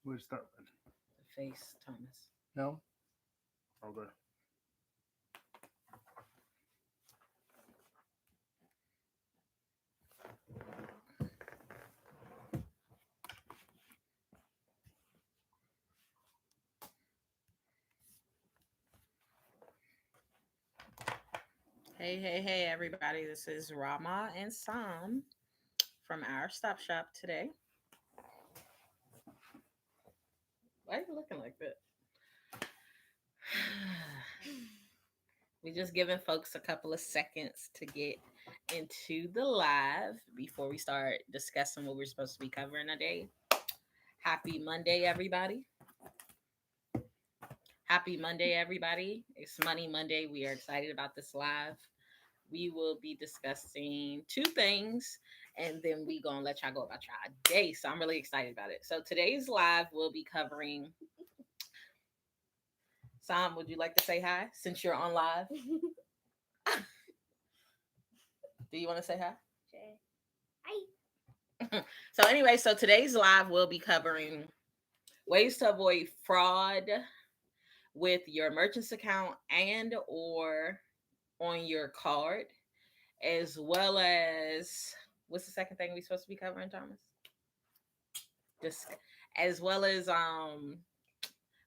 We'll start with. The face, Thomas. No? Okay. Hey, everybody. This is Rama and Sam from our Stop Shop today. Why are you looking like that? We just giving folks a couple of seconds to get into the live before we start discussing what we're supposed to be covering today. Happy Monday, everybody. Happy Monday, everybody. It's Money Monday. We are excited about this live. We will be discussing two things and then we gonna let y'all go about y'all day. So I'm really excited about it. So today's live will be covering. Sam, would you like to say hi since you're on live? Do you want to say hi? Sure. Hi. So today's live will be covering ways to avoid fraud with your merchant's account and or on your card, as well as what's the second thing we're supposed to be covering, Thomas? Just as well as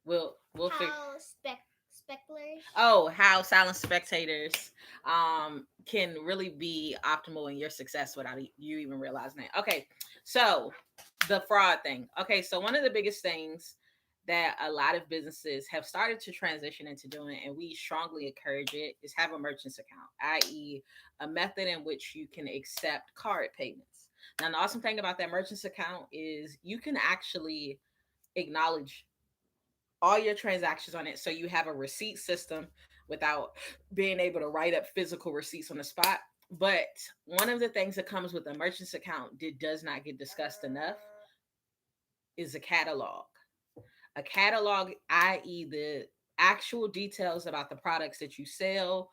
we'll figure. How spectators? Oh, how silent spectators can really be optimal in your success without you even realizing it. Okay, so the fraud thing. Okay, so one of the biggest things that a lot of businesses have started to transition into doing, and we strongly encourage it, is have a merchant's account, i.e., a method in which you can accept card payments. Now, the awesome thing about that merchant's account is you can actually acknowledge all your transactions on it, so you have a receipt system without being able to write up physical receipts on the spot. But one of the things that comes with a merchant's account that does not get discussed enough is a catalog. A catalog, i.e., the actual details about the products that you sell,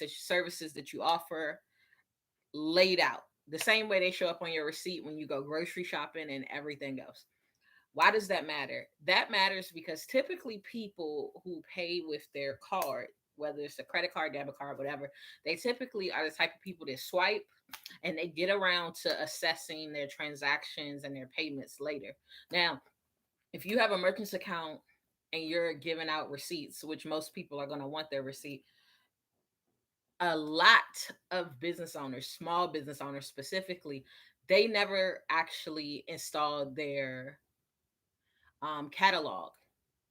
services that you offer, laid out the same way they show up on your receipt when you go grocery shopping and everything else. Why does that matter? That matters because typically people who pay with their card, whether it's a credit card, debit card, whatever, they typically are the type of people that swipe and they get around to assessing their transactions and their payments later. Now, if you have a merchant's account and you're giving out receipts, which most people are going to want their receipt, a lot of business owners, small business owners specifically, they never actually installed their catalog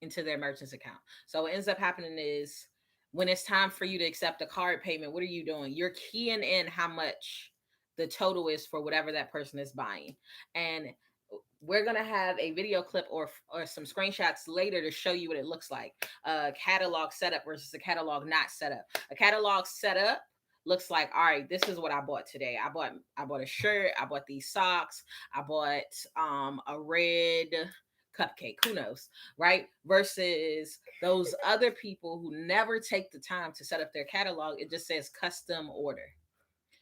into their merchant's account. So what ends up happening is when it's time for you to accept a card payment, what are you doing? You're keying in how much the total is for whatever that person is buying. And we're gonna have a video clip or some screenshots later to show you what it looks like. A catalog setup versus a catalog not set up. A catalog setup looks like, all right, this is what I bought today. I bought a shirt, I bought these socks, I bought a red cupcake, who knows, right? Versus those other people who never take the time to set up their catalog, it just says custom order.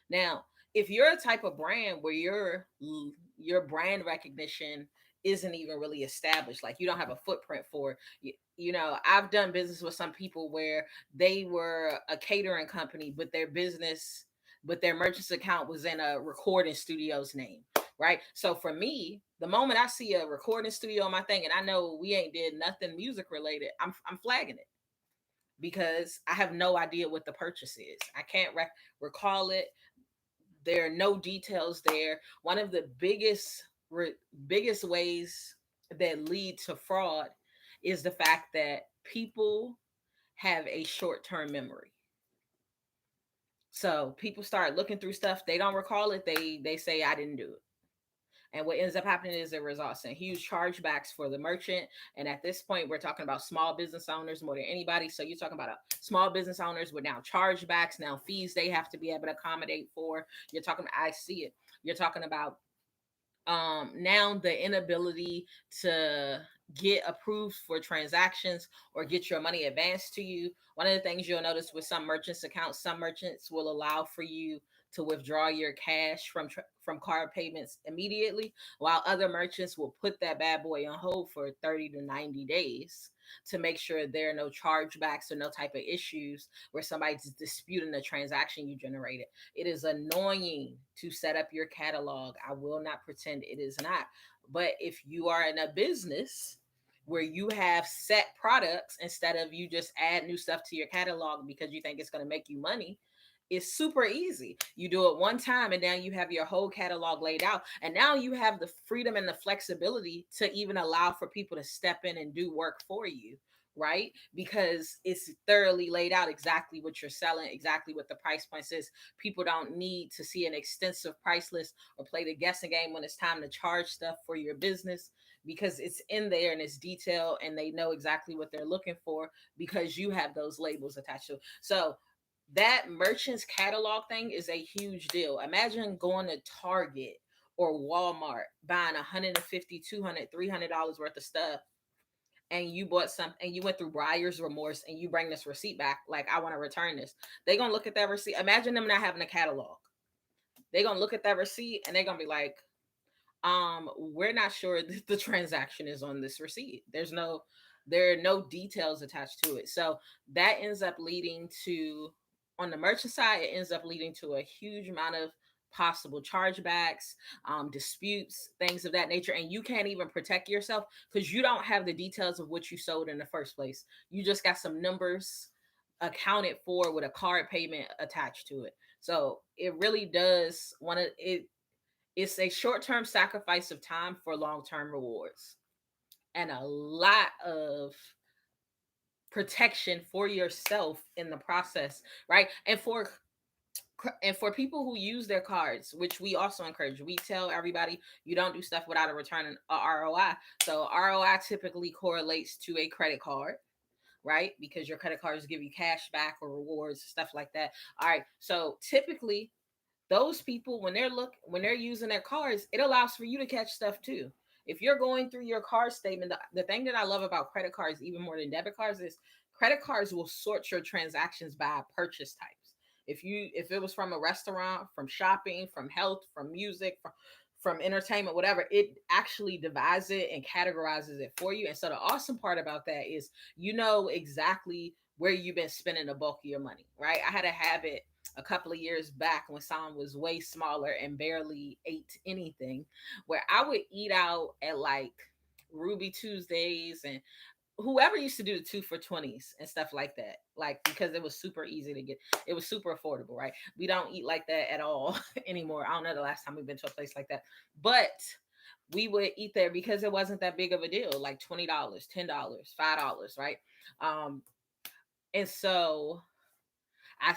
Now, if you're a type of brand where your brand recognition isn't even really established, like you don't have a footprint for, I've done business with some people where they were a catering company, but their merchant's account was in a recording studio's name, right? So for me, the moment I see a recording studio on my thing and I know we ain't did nothing music related, I'm flagging it because I have no idea what the purchase is. I can't recall it. There are no details there. One of the biggest ways that lead to fraud is the fact that people have a short-term memory. So people start looking through stuff, they don't recall it, they say I didn't do it. And what ends up happening is it results in huge chargebacks for the merchant. And at this point, we're talking about small business owners more than anybody. So you're talking about small business owners with now chargebacks, now fees they have to be able to accommodate for. You're talking, I see it. You're talking about now the inability to get approved for transactions or get your money advanced to you. One of the things you'll notice with some merchants accounts, some merchants will allow for you to withdraw your cash from card payments immediately, while other merchants will put that bad boy on hold for 30 to 90 days to make sure there are no chargebacks or no type of issues where somebody's disputing the transaction you generated. It is annoying to set up your catalog. I will not pretend it is not. But if you are in a business where you have set products, instead of you just add new stuff to your catalog because you think it's going to make you money, it's super easy. You do it one time and now you have your whole catalog laid out. And now you have the freedom and the flexibility to even allow for people to step in and do work for you, right? Because it's thoroughly laid out exactly what you're selling, exactly what the price points is. People don't need to see an extensive price list or play the guessing game when it's time to charge stuff for your business, because it's in there and it's detailed and they know exactly what they're looking for because you have those labels attached to it. So that merchant's catalog thing is a huge deal. Imagine going to Target or Walmart buying 150, 200, $300 worth of stuff, and you bought something and you went through buyer's remorse and you bring this receipt back like, I want to return this. They're going to look at that receipt. Imagine them not having a catalog. They're going to look at that receipt and they're going to be like, we're not sure that the transaction is on this receipt. There are no details attached to it. So that ends up leading to, on the merchant side, it ends up leading to a huge amount of possible chargebacks, disputes, things of that nature. And you can't even protect yourself because you don't have the details of what you sold in the first place. You just got some numbers accounted for with a card payment attached to it. So it really does want to, it's a short-term sacrifice of time for long-term rewards, and a lot of protection for yourself in the process, right? And for people who use their cards, which we also encourage, we tell everybody you don't do stuff without a return on ROI. So ROI typically correlates to a credit card, right? Because your credit cards give you cash back or rewards, stuff like that. All right. So typically those people, when they're using their cards, it allows for you to catch stuff too. If you're going through your card statement, the thing that I love about credit cards even more than debit cards is credit cards will sort your transactions by purchase types. If it was from a restaurant, from shopping, from health, from music, from entertainment, whatever, it actually divides it and categorizes it for you. And so the awesome part about that is you know exactly where you've been spending the bulk of your money, right? I had a habit a couple of years back when Sam was way smaller and barely ate anything, where I would eat out at like Ruby Tuesdays and whoever used to do the 2 for 20s and stuff like that, like because it was super easy to get, it was super affordable, right? We don't eat like that at all anymore. I don't know the last time we've been to a place like that, but we would eat there because it wasn't that big of a deal, like $20, $10, $5, right? um and so I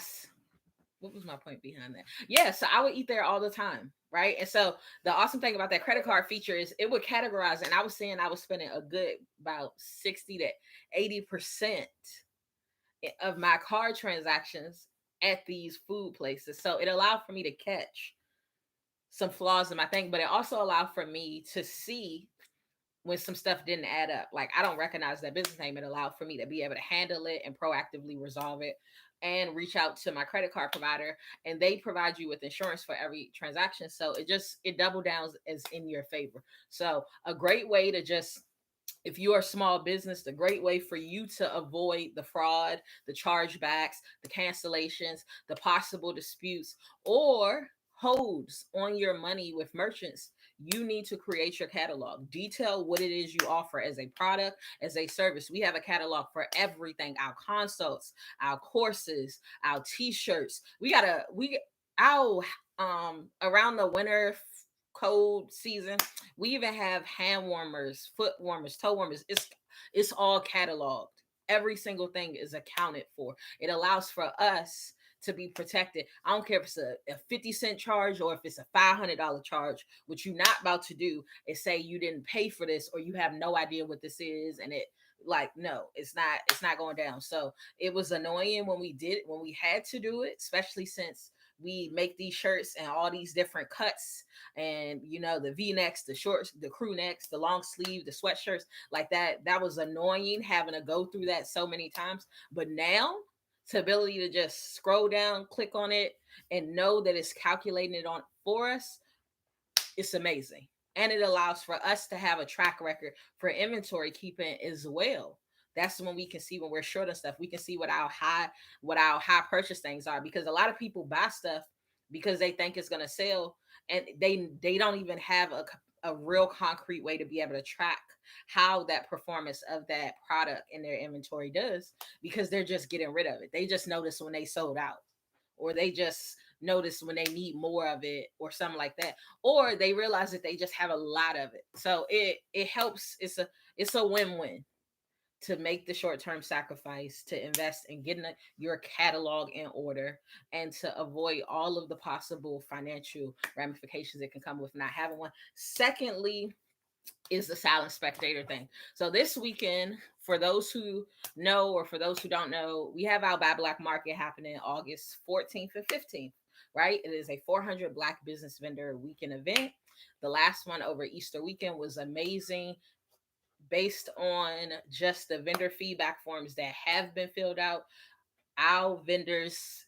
what was my point behind that? Yeah, so I would eat there all the time, right? And so the awesome thing about that credit card feature is it would categorize, and I was saying I was spending a good about 60 to 80% of my card transactions at these food places. So it allowed for me to catch some flaws in my thing, but it also allowed for me to see when some stuff didn't add up. Like, I don't recognize that business name. It allowed for me to be able to handle it and proactively resolve it and reach out to my credit card provider, and they provide you with insurance for every transaction. So it double downs as in your favor. So a great way to just, if you're a small business, the great way for you to avoid the fraud, the chargebacks, the cancellations, the possible disputes, or holds on your money with merchants, you need to create your catalog. Detail what it is you offer as a product, as a service. We have a catalog for everything: our consults, our courses, our t-shirts. We our around the winter cold season, we even have hand warmers, foot warmers, toe warmers. It's all cataloged. Every single thing is accounted for. It allows for us to be protected. I don't care if it's a 50-cent charge or if it's a $500 charge. What you're not about to do is say you didn't pay for this or you have no idea what this is, and it, like, no, it's not going down. So it was annoying when we had to do it, especially since we make these shirts and all these different cuts, and the v-necks, the shorts, the crew necks, the long sleeve, the sweatshirts, like that was annoying having to go through that so many times. But now to ability to just scroll down, click on it, and know that it's calculating it on for us, it's amazing. And it allows for us to have a track record for inventory keeping as well. That's when we can see when we're short of stuff. We can see what our high purchase things are, because a lot of people buy stuff because they think it's going to sell, and they don't even have a real concrete way to be able to track how that performance of that product in their inventory does, because they're just getting rid of it. They just notice when they sold out, or they just notice when they need more of it, or something like that, or they realize that they just have a lot of it. So it helps. It's a win-win to make the short-term sacrifice to invest in getting your catalog in order, and to avoid all of the possible financial ramifications that can come with not having one. Secondly, is the silent spectator thing. So this weekend, for those who know or for those who don't know, we have our Buy Black Market happening August 14th and 15th, right? It is a 400 Black business vendor weekend event. The last one over Easter weekend was amazing, based on just the vendor feedback forms that have been filled out. Our vendors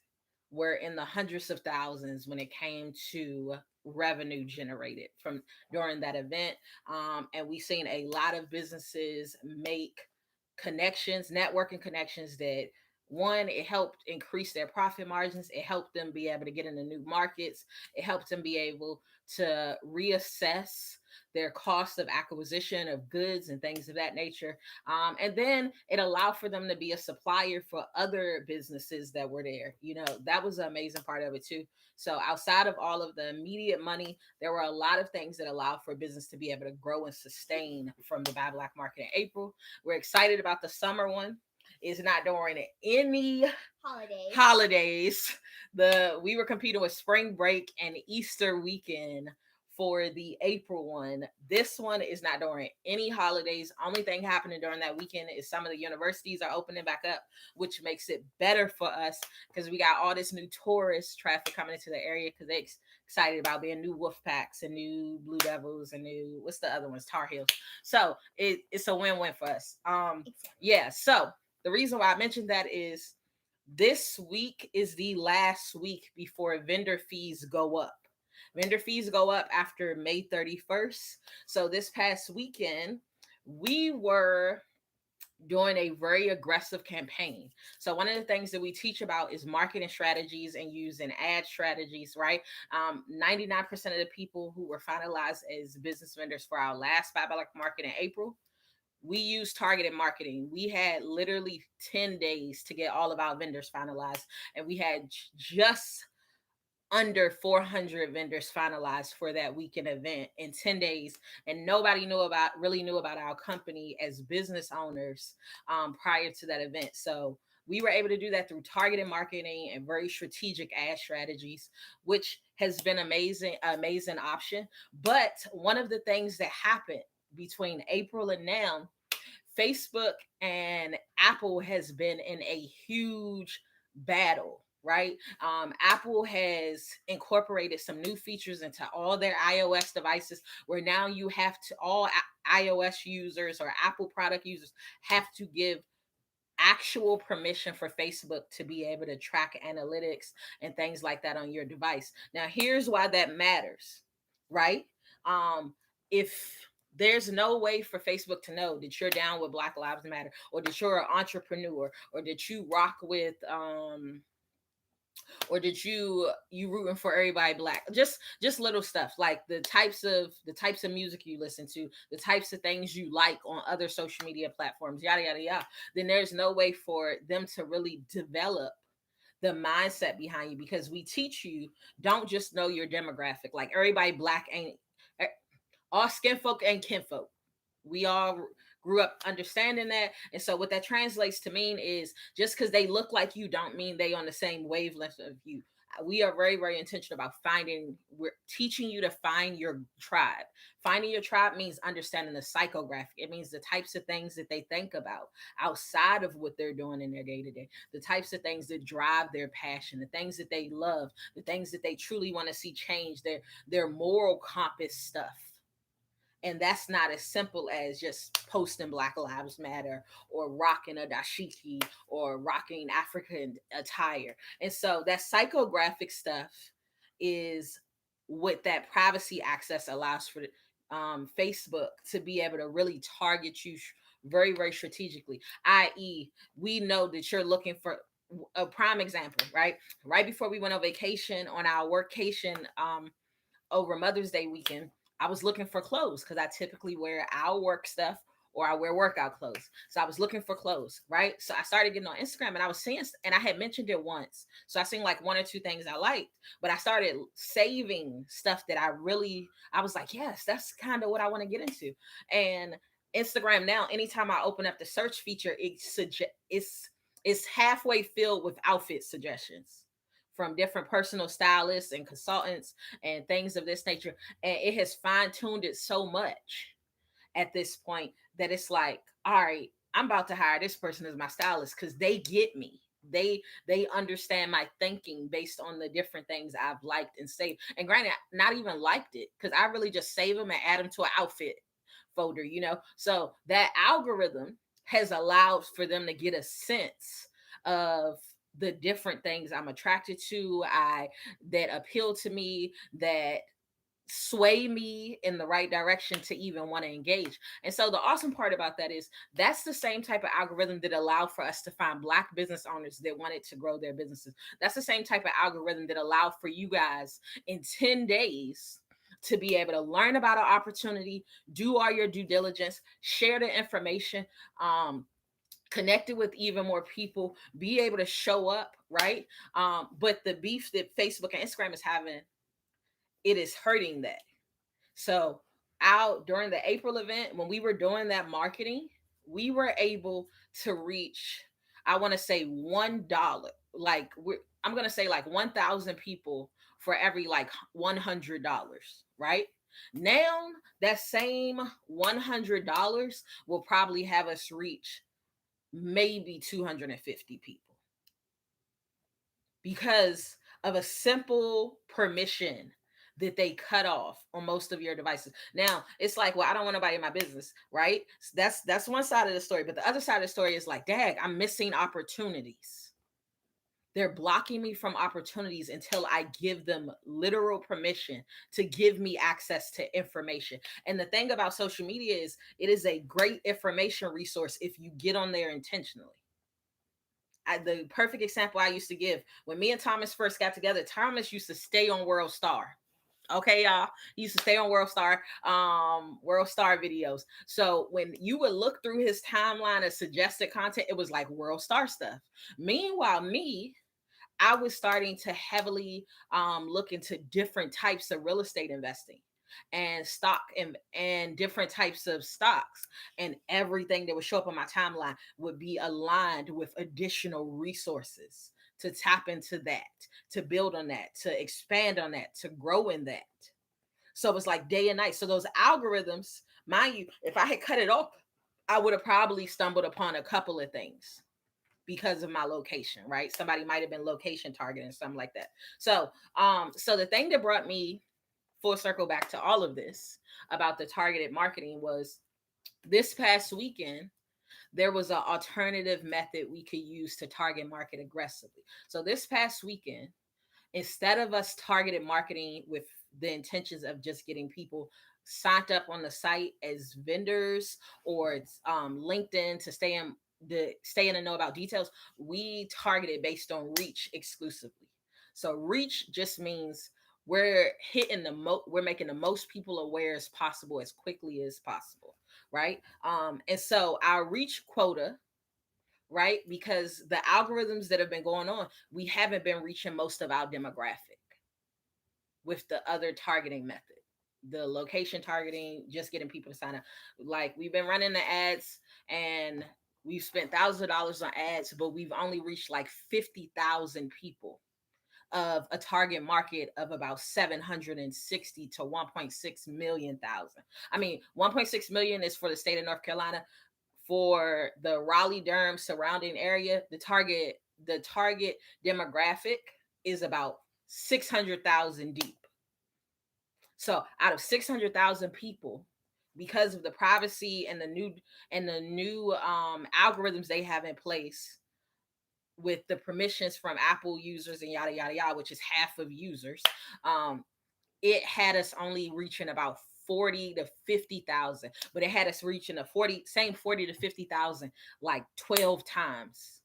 were in the hundreds of thousands when it came to revenue generated from during that event. And we've seen a lot of businesses make connections, networking connections, that one, it helped increase their profit margins. It helped them be able to get into new markets. It helped them be able to reassess their cost of acquisition of goods and things of that nature. And then it allowed for them to be a supplier for other businesses that were there. That was an amazing part of it too. So outside of all of the immediate money, there were a lot of things that allowed for business to be able to grow and sustain from the Buy Black Market in April. We're excited about the summer one. It's not during any holidays. We were competing with spring break and Easter weekend for the April one. This one is not during any holidays. Only thing happening during that weekend is some of the universities are opening back up, which makes it better for us, because we got all this new tourist traffic coming into the area, because they're excited about being new Wolf Packs and new Blue Devils and new, what's the other ones, Tar Heels. So it's a win-win for us. Yeah. So the reason why I mentioned that is this week is the last week before vendor fees go up. Vendor fees go up after May 31st. So this past weekend, we were doing a very aggressive campaign. So one of the things that we teach about is marketing strategies and using ad strategies, right? 99% of the people who were finalized as business vendors for our last Buy Black Market in April, we used targeted marketing. We had literally 10 days to get all of our vendors finalized, and we had just under 400 vendors finalized for that weekend event in 10 days. And nobody really knew about our company as business owners prior to that event. So we were able to do that through targeted marketing and very strategic ad strategies, which has been amazing option. But one of the things that happened between April and now, Facebook and Apple has been in a huge battle, right? Apple has incorporated some new features into all their iOS devices, where now you have to, all iOS users or Apple product users have to give actual permission for Facebook to be able to track analytics and things like that on your device. Now, here's why that matters, right? If there's no way for Facebook to know that you're down with Black Lives Matter, or that you're an entrepreneur, or that you rock with or did you rooting for everybody black, just little stuff like the types of music you listen to, the types of things you like on other social media platforms, yada yada yada, then there's no way for them to really develop the mindset behind you, because we teach you, don't just know your demographic. Like, everybody black ain't, all skin folk and kinfolk. We all grew up understanding that. And so what that translates to mean is, just because they look like you don't mean they on the same wavelength of you. We are very, very intentional about we're teaching you to find your tribe. Finding your tribe means understanding the psychographic. It means the types of things that they think about outside of what they're doing in their day to day, the types of things that drive their passion, the things that they love, the things that they truly want to see change, their moral compass stuff. And that's not as simple as just posting Black Lives Matter or rocking a dashiki or rocking African attire. And so that psychographic stuff is what that privacy access allows for Facebook to be able to really target you very, very strategically. I.e., we know that you're looking for a prime example, right? Right before we went on vacation on our workcation, over Mother's Day weekend, I was looking for clothes because I typically wear our work stuff or I wear workout clothes. So I was looking for clothes, right? So I started getting on Instagram and I was seeing, and I had mentioned it once. So I seen like one or two things I liked, but I started saving stuff that I was like, yes, that's kind of what I want to get into. And Instagram now, anytime I open up the search feature, it's halfway filled with outfit suggestions from different personal stylists and consultants and things of this nature. And it has fine tuned it so much at this point that it's like, all right, I'm about to hire this person as my stylist because they get me. They understand my thinking based on the different things I've liked and saved. And granted, not even liked it because I really just save them and add them to an outfit folder. So that algorithm has allowed for them to get a sense of the different things I'm attracted to, that appeal to me, that sway me in the right direction to even want to engage. And so the awesome part about that is that's the same type of algorithm that allowed for us to find Black business owners that wanted to grow their businesses. That's the same type of algorithm that allowed for you guys in 10 days to be able to learn about an opportunity, do all your due diligence, share the information, connected with even more people, be able to show up, right? But the beef that Facebook and Instagram is having, it is hurting that. So out during the April event, when we were doing that marketing, we were able to reach, I want to say $1. I'm gonna say like 1,000 people for every like $100, right? Now that same $100 will probably have us reach maybe 250 people because of a simple permission that they cut off on most of your devices. Now it's like, well, I don't want nobody in my business, right? That's one side of the story, but the other side of the story is like, dag, I'm missing opportunities. They're blocking me from opportunities until I give them literal permission to give me access to information. And the thing about social media is it is a great information resource if you get on there intentionally. The perfect example I used to give when me and Thomas first got together, Thomas used to stay on World Star. Okay, y'all. He used to stay on World Star videos. So when you would look through his timeline of suggested content, it was like World Star stuff. Meanwhile, I was starting to heavily look into different types of real estate investing and stock and different types of stocks, and everything that would show up on my timeline would be aligned with additional resources to tap into that, to build on that, to expand on that, to grow in that. So it was like day and night. So those algorithms, mind you, if I had cut it off, I would have probably stumbled upon a couple of things because of my location, right? Somebody might have been location targeting something like that. So the thing that brought me full circle back to all of this about the targeted marketing was this past weekend there was an alternative method we could use to target market aggressively. So this past weekend, instead of us targeted marketing with the intentions of just getting people signed up on the site as vendors or LinkedIn to stay in and know about details, we targeted based on reach exclusively. So reach just means we're making the most people aware as possible as quickly as possible, right? And so our reach quota, right? Because the algorithms that have been going on, we haven't been reaching most of our demographic with the other targeting method. The location targeting, just getting people to sign up. Like we've been running the ads and we've spent thousands of dollars on ads, but we've only reached like 50,000 people of a target market of about 760 to 1.6 million thousand. I mean, 1.6 million is for the state of North Carolina. For the Raleigh Durham surrounding area, the target demographic is about 600,000 deep. So out of 600,000 people, because of the privacy and the new algorithms they have in place with the permissions from Apple users and yada yada yada, which is half of users. Um, it had us only reaching about 40 to 50,000, but it had us reaching a 40 to 50,000 like 12 times.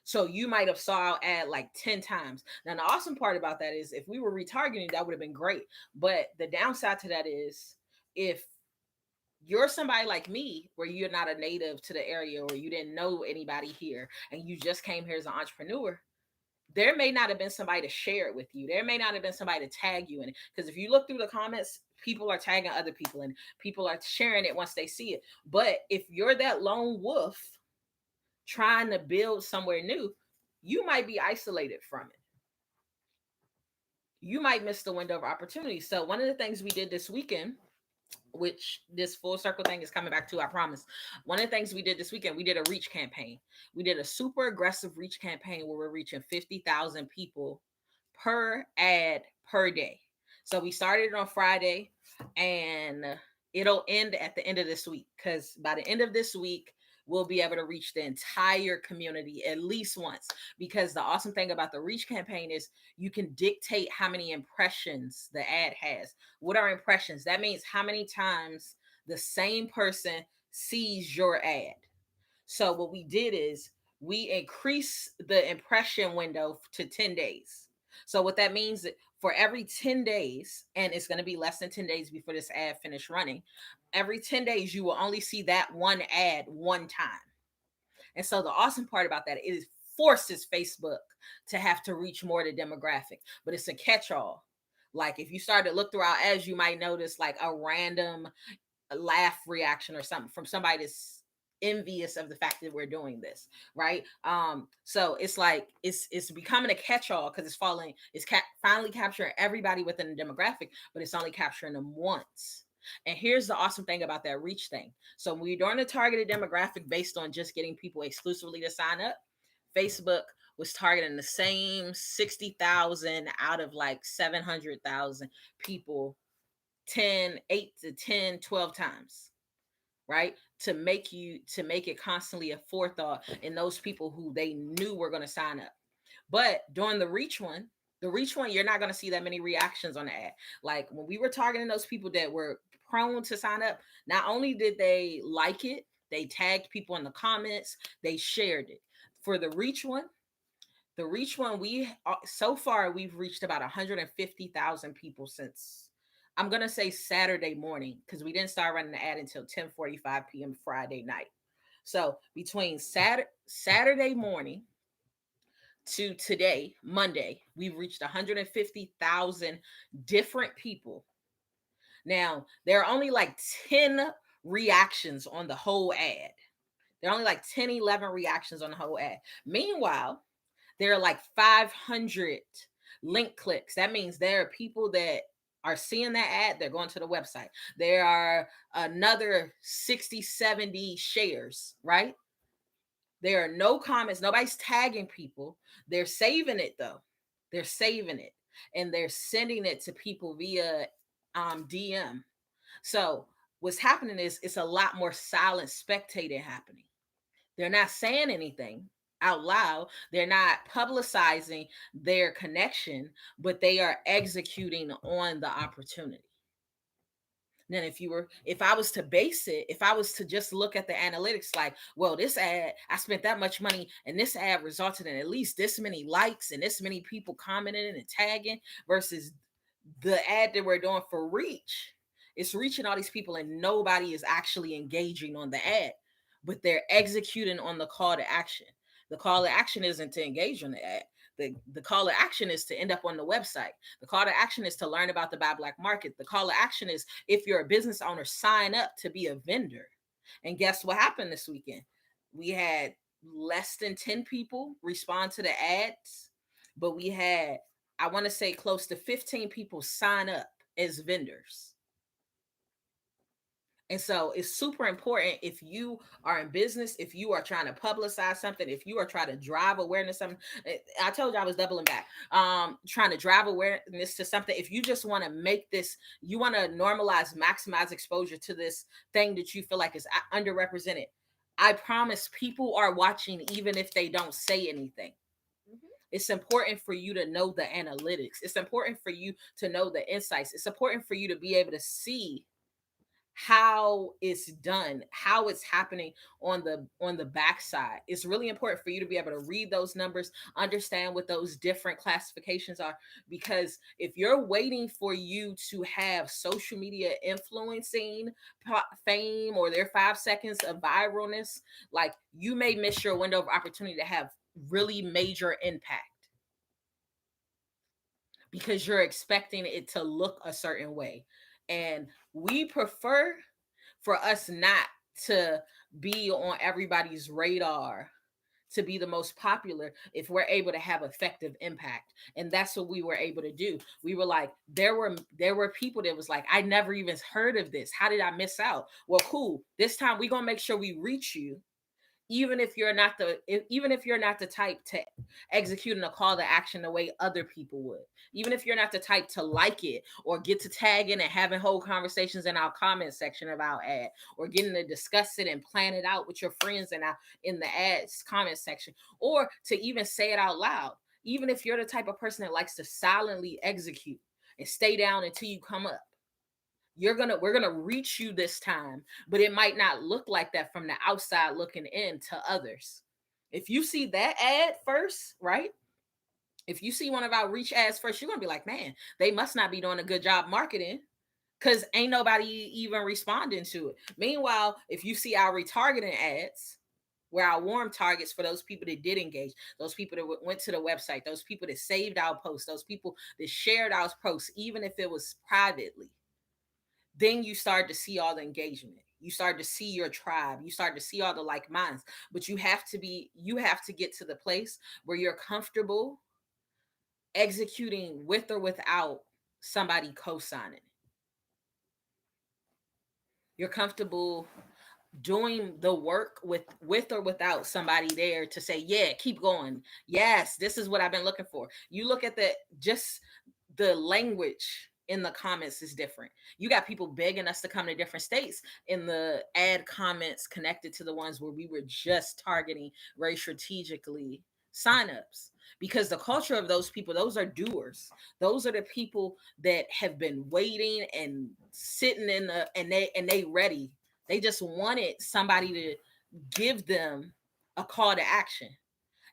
So you might have saw our ad like 10 times. Now the awesome part about that is if we were retargeting, that would have been great. But the downside to that is if you're somebody like me where you're not a native to the area or you didn't know anybody here and you just came here as an entrepreneur, there may not have been somebody to share it with you. There may not have been somebody to tag you in it. Because if you look through the comments, people are tagging other people and people are sharing it once they see it. But if you're that lone wolf trying to build somewhere new, you might be isolated from it. You might miss the window of opportunity. So one of the things we did this weekend, which this full circle thing is coming back to, I promise. One of the things we did this weekend, we did a reach campaign. We did a super aggressive reach campaign where we're reaching 50,000 people per ad per day. So we started on Friday and it'll end at the end of this week because by the end of this week, we'll be able to reach the entire community at least once. Because the awesome thing about the reach campaign is you can dictate how many impressions the ad has. What are impressions? That means how many times the same person sees your ad. So what we did is we increased the impression window to 10 days. So what that means for every 10 days, and it's going to be less than 10 days before this ad finish running, every 10 days you will only see that one ad one time. And so the awesome part about that is forces Facebook to have to reach more to demographic, but it's a catch-all. Like if you start to look through our ads, you might notice like a random laugh reaction or something from somebody that's envious of the fact that we're doing this, right? So it's like it's becoming a catch-all because finally capturing everybody within the demographic, but it's only capturing them once. And here's the awesome thing about that reach thing. So when we're doing a targeted demographic based on just getting people exclusively to sign up, Facebook was targeting the same 60,000 out of like 700,000 people 8 to 10, 12 times, right? To make it constantly a forethought in those people who they knew were going to sign up. But during the reach one, you're not going to see that many reactions on the ad. Like when we were targeting those people that were prone to sign up, not only did they like it, they tagged people in the comments, they shared it. For the reach one, we so far we've reached about 150,000 people since, I'm gonna say, Saturday morning, because we didn't start running the ad until 10:45 p.m. Friday night. So between Saturday morning to today, Monday, we've reached 150,000 different people. Now there are only like 10 reactions on the whole ad. There are only like 10, 11 reactions on the whole ad. Meanwhile, there are like 500 link clicks. That means there are people that are seeing that ad, they're going to the website. There are another 60, 70 shares, right? There are no comments. Nobody's tagging people. They're saving it though. They're saving it and they're sending it to people via DM. So what's happening is it's a lot more silent spectating happening. They're not saying anything out loud. They're not publicizing their connection, but they are executing on the opportunity. Then if I was to just look at the analytics like, well, this ad, I spent that much money and this ad resulted in at least this many likes and this many people commenting and tagging versus the ad that we're doing for reach. It's reaching all these people and nobody is actually engaging on the ad, but they're executing on the call to action. The call to action isn't to engage on the ad. The call to action is to end up on the website. The call to action is to learn about the buy black market. The call to action is if you're a business owner, sign up to be a vendor. And guess what happened this weekend? We had less than 10 people respond to the ads, but we had, I want to say, close to 15 people sign up as vendors. And so it's super important if you are in business, if you are trying to publicize something, if you are trying to drive awareness something. I told you I was doubling back. Trying to drive awareness to something. If you just want to make this, you want to normalize, maximize exposure to this thing that you feel like is underrepresented. I promise people are watching even if they don't say anything. Mhm. It's important for you to know the analytics. It's important for you to know the insights. It's important for you to be able to see how it's done, how it's happening on the backside. It's really important for you to be able to read those numbers, understand what those different classifications are, because if you're waiting for you to have social media influencing fame or their 5 seconds of viralness, like, you may miss your window of opportunity to have really major impact because you're expecting it to look a certain way. And we prefer for us not to be on everybody's radar, to be the most popular, if we're able to have effective impact. And that's what we were able to do. We were like, there were people that was like, I never even heard of this, how did I miss out? Well, cool, this time we're gonna make sure we reach you, even if you're not the type to execute a call to action the way other people would, even if you're not the type to like it or get to tagging and having whole conversations in our comment section of our ad, or getting to discuss it and plan it out with your friends in the ads comment section, or to even say it out loud. Even if you're the type of person that likes to silently execute and stay down until you come up, we're gonna reach you this time, but it might not look like that from the outside looking in to others. If you see that ad first, right, if you see one of our reach ads first, you're gonna be like, man, they must not be doing a good job marketing, because ain't nobody even responding to it. Meanwhile, if you see our retargeting ads, where our warm targets for those people that did engage, those people that went to the website, those people that saved our posts, those people that shared our posts, even if it was privately, then you start to see all the engagement. You start to see your tribe. You start to see all the like minds. But you have to get to the place where you're comfortable executing with or without somebody co-signing. You're comfortable doing the work with or without somebody there to say, yeah, keep going. Yes, this is what I've been looking for. You look at just the language in the comments is different. You got people begging us to come to different states in the ad comments connected to the ones where we were just targeting very strategically signups, because the culture of those people, those are doers. Those are the people that have been waiting and sitting in the and they ready. They just wanted somebody to give them a call to action.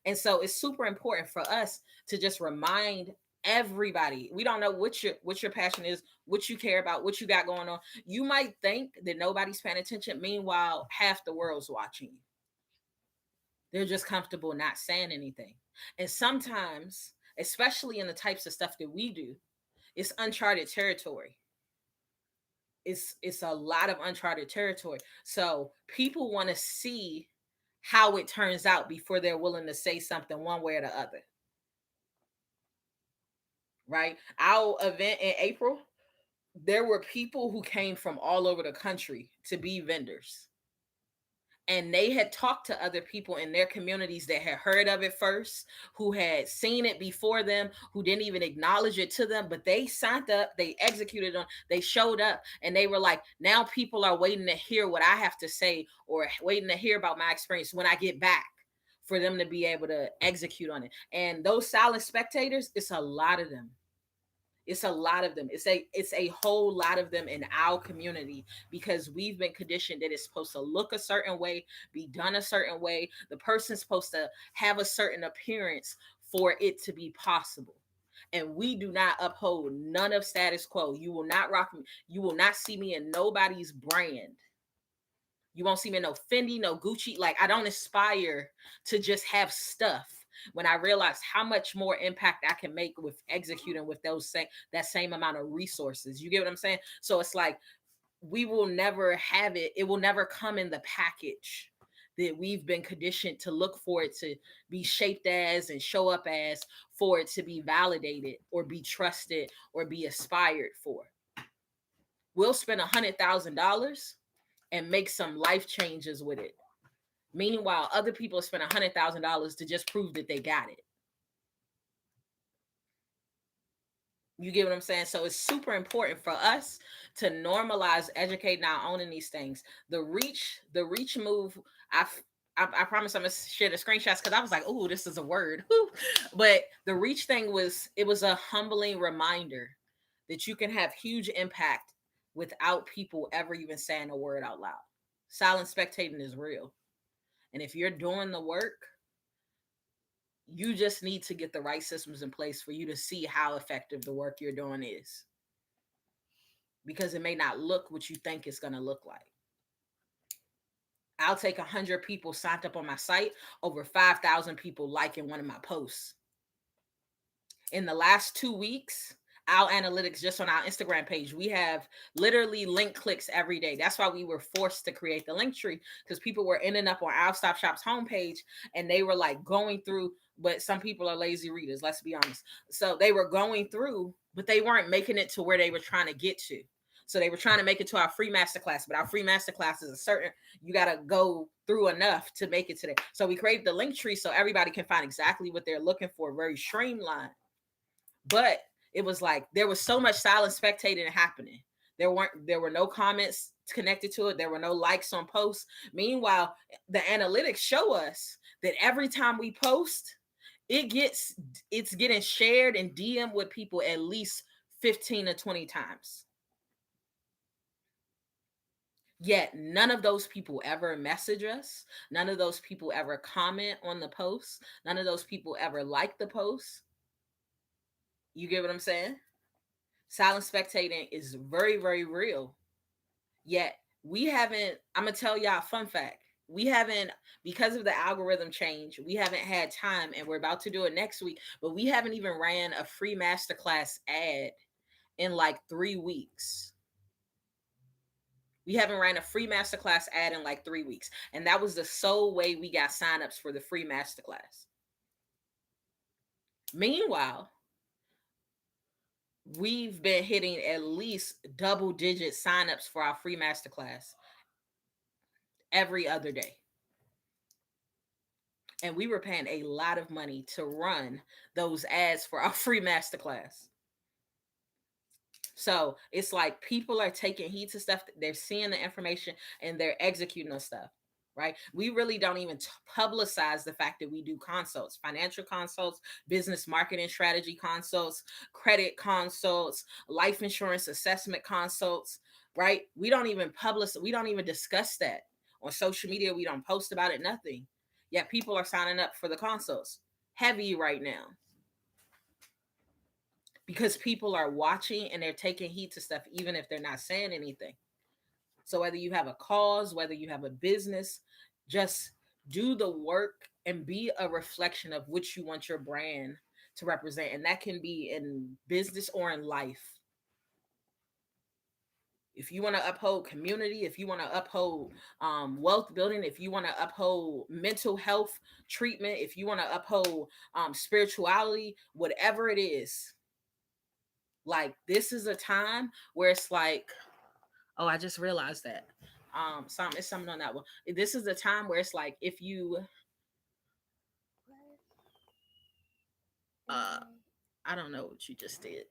And so it's super important for us to just remind everybody. We don't know what your passion is, what you care about, what you got going on. You might think that nobody's paying attention. Meanwhile, half the world's watching you. They're just comfortable not saying anything. And sometimes, especially in the types of stuff that we do, it's uncharted territory. It's a lot of uncharted territory. So people want to see how it turns out before they're willing to say something one way or the other. Right? Our event in April, there were people who came from all over the country to be vendors. And they had talked to other people in their communities that had heard of it first, who had seen it before them, who didn't even acknowledge it to them, but they signed up, they executed on, they showed up, and they were like, now people are waiting to hear what I have to say, or waiting to hear about my experience when I get back, for them to be able to execute on it. And those silent spectators, it's a lot of them. It's a lot of them. It's a whole lot of them in our community, because we've been conditioned that it's supposed to look a certain way, be done a certain way. The person's supposed to have a certain appearance for it to be possible. And we do not uphold none of status quo. You will not rock me. You will not see me in nobody's brand. You won't see me in no Fendi, no Gucci. Like, I don't aspire to just have stuff, when I realize how much more impact I can make with executing with that same amount of resources. You get what I'm saying? So it's like, we will never have it. It will never come in the package that we've been conditioned to look for it to be shaped as and show up as, for it to be validated or be trusted or be aspired for. We'll spend $100,000 and make some life changes with it. Meanwhile, other people spend $100,000 to just prove that they got it. You get what I'm saying? So it's super important for us to normalize, educate, not owning these things. The reach move. I promise I'm gonna share the screenshots because I was like, "Oh, this is a word." But the reach thing was a humbling reminder that you can have huge impact without people ever even saying a word out loud. Silent spectating is real, and if you're doing the work, you just need to get the right systems in place for you to see how effective the work you're doing is, because it may not look what you think it's going to look like. I'll take 100 people signed up on my site over 5,000 people liking one of my posts. In the last 2 weeks, our analytics just on our Instagram page, we have literally link clicks every day. That's why we were forced to create the link tree, because people were ending up on our Stop Shop's homepage and they were like going through, but some people are lazy readers, let's be honest. So they were going through, but they weren't making it to where they were trying to get to. So they were trying to make it to our free masterclass, but our free masterclass is a certain, you got to go through enough to make it to there. So we created the link tree so everybody can find exactly what they're looking for, very streamlined. But it was like there was so much silent spectating happening. There were no comments connected to it. There were no likes on posts. Meanwhile, the analytics show us that every time we post, it's getting shared and DM with people at least 15 to 20 times. Yet none of those people ever message us. None of those people ever comment on the post. None of those people ever like the post. You get what I'm saying? Silent spectating is very, very real. Yet we haven't, I'm going to tell y'all a fun fact. We haven't, because of the algorithm change, we haven't had time, and we're about to do it next week, but we haven't even ran a free masterclass ad in like 3 weeks. We haven't ran a free masterclass ad in like 3 weeks. And that was the sole way we got signups for the free masterclass. Meanwhile, we've been hitting at least double-digit signups for our free masterclass every other day. And we were paying a lot of money to run those ads for our free masterclass. So it's like people are taking heed to stuff. They're seeing the information and they're executing on stuff, right? We really don't even publicize the fact that we do consults, financial consults, business marketing strategy consults, credit consults, life insurance assessment consults, right? We don't even discuss that on social media. We don't post about it, nothing. Yet people are signing up for the consults heavy right now, because people are watching and they're taking heed to stuff, even if they're not saying anything. So whether you have a cause, whether you have a business, just do the work and be a reflection of what you want your brand to represent. And that can be in business or in life. If you want to uphold community, if you want to uphold wealth building, if you want to uphold mental health treatment, if you want to uphold spirituality, whatever it is, like this is a time where it's like, oh, I just realized that. It's something on that one. This is a time where it's like if you I don't know what you just did,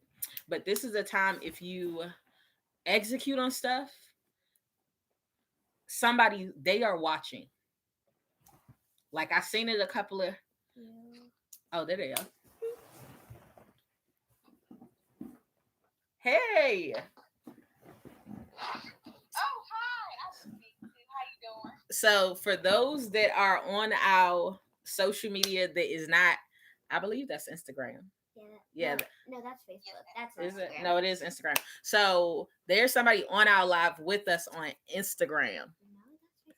but this is a time if you execute on stuff, somebody, they are watching. Like I seen it a couple of oh, there they are. Hey. Oh, hi. How you doing? So for those that are on our social media that is not, I believe that's Instagram. Yeah. No, that's Facebook. That's Is Instagram. it? No, it is Instagram. So there's somebody on our live with us on Instagram. No,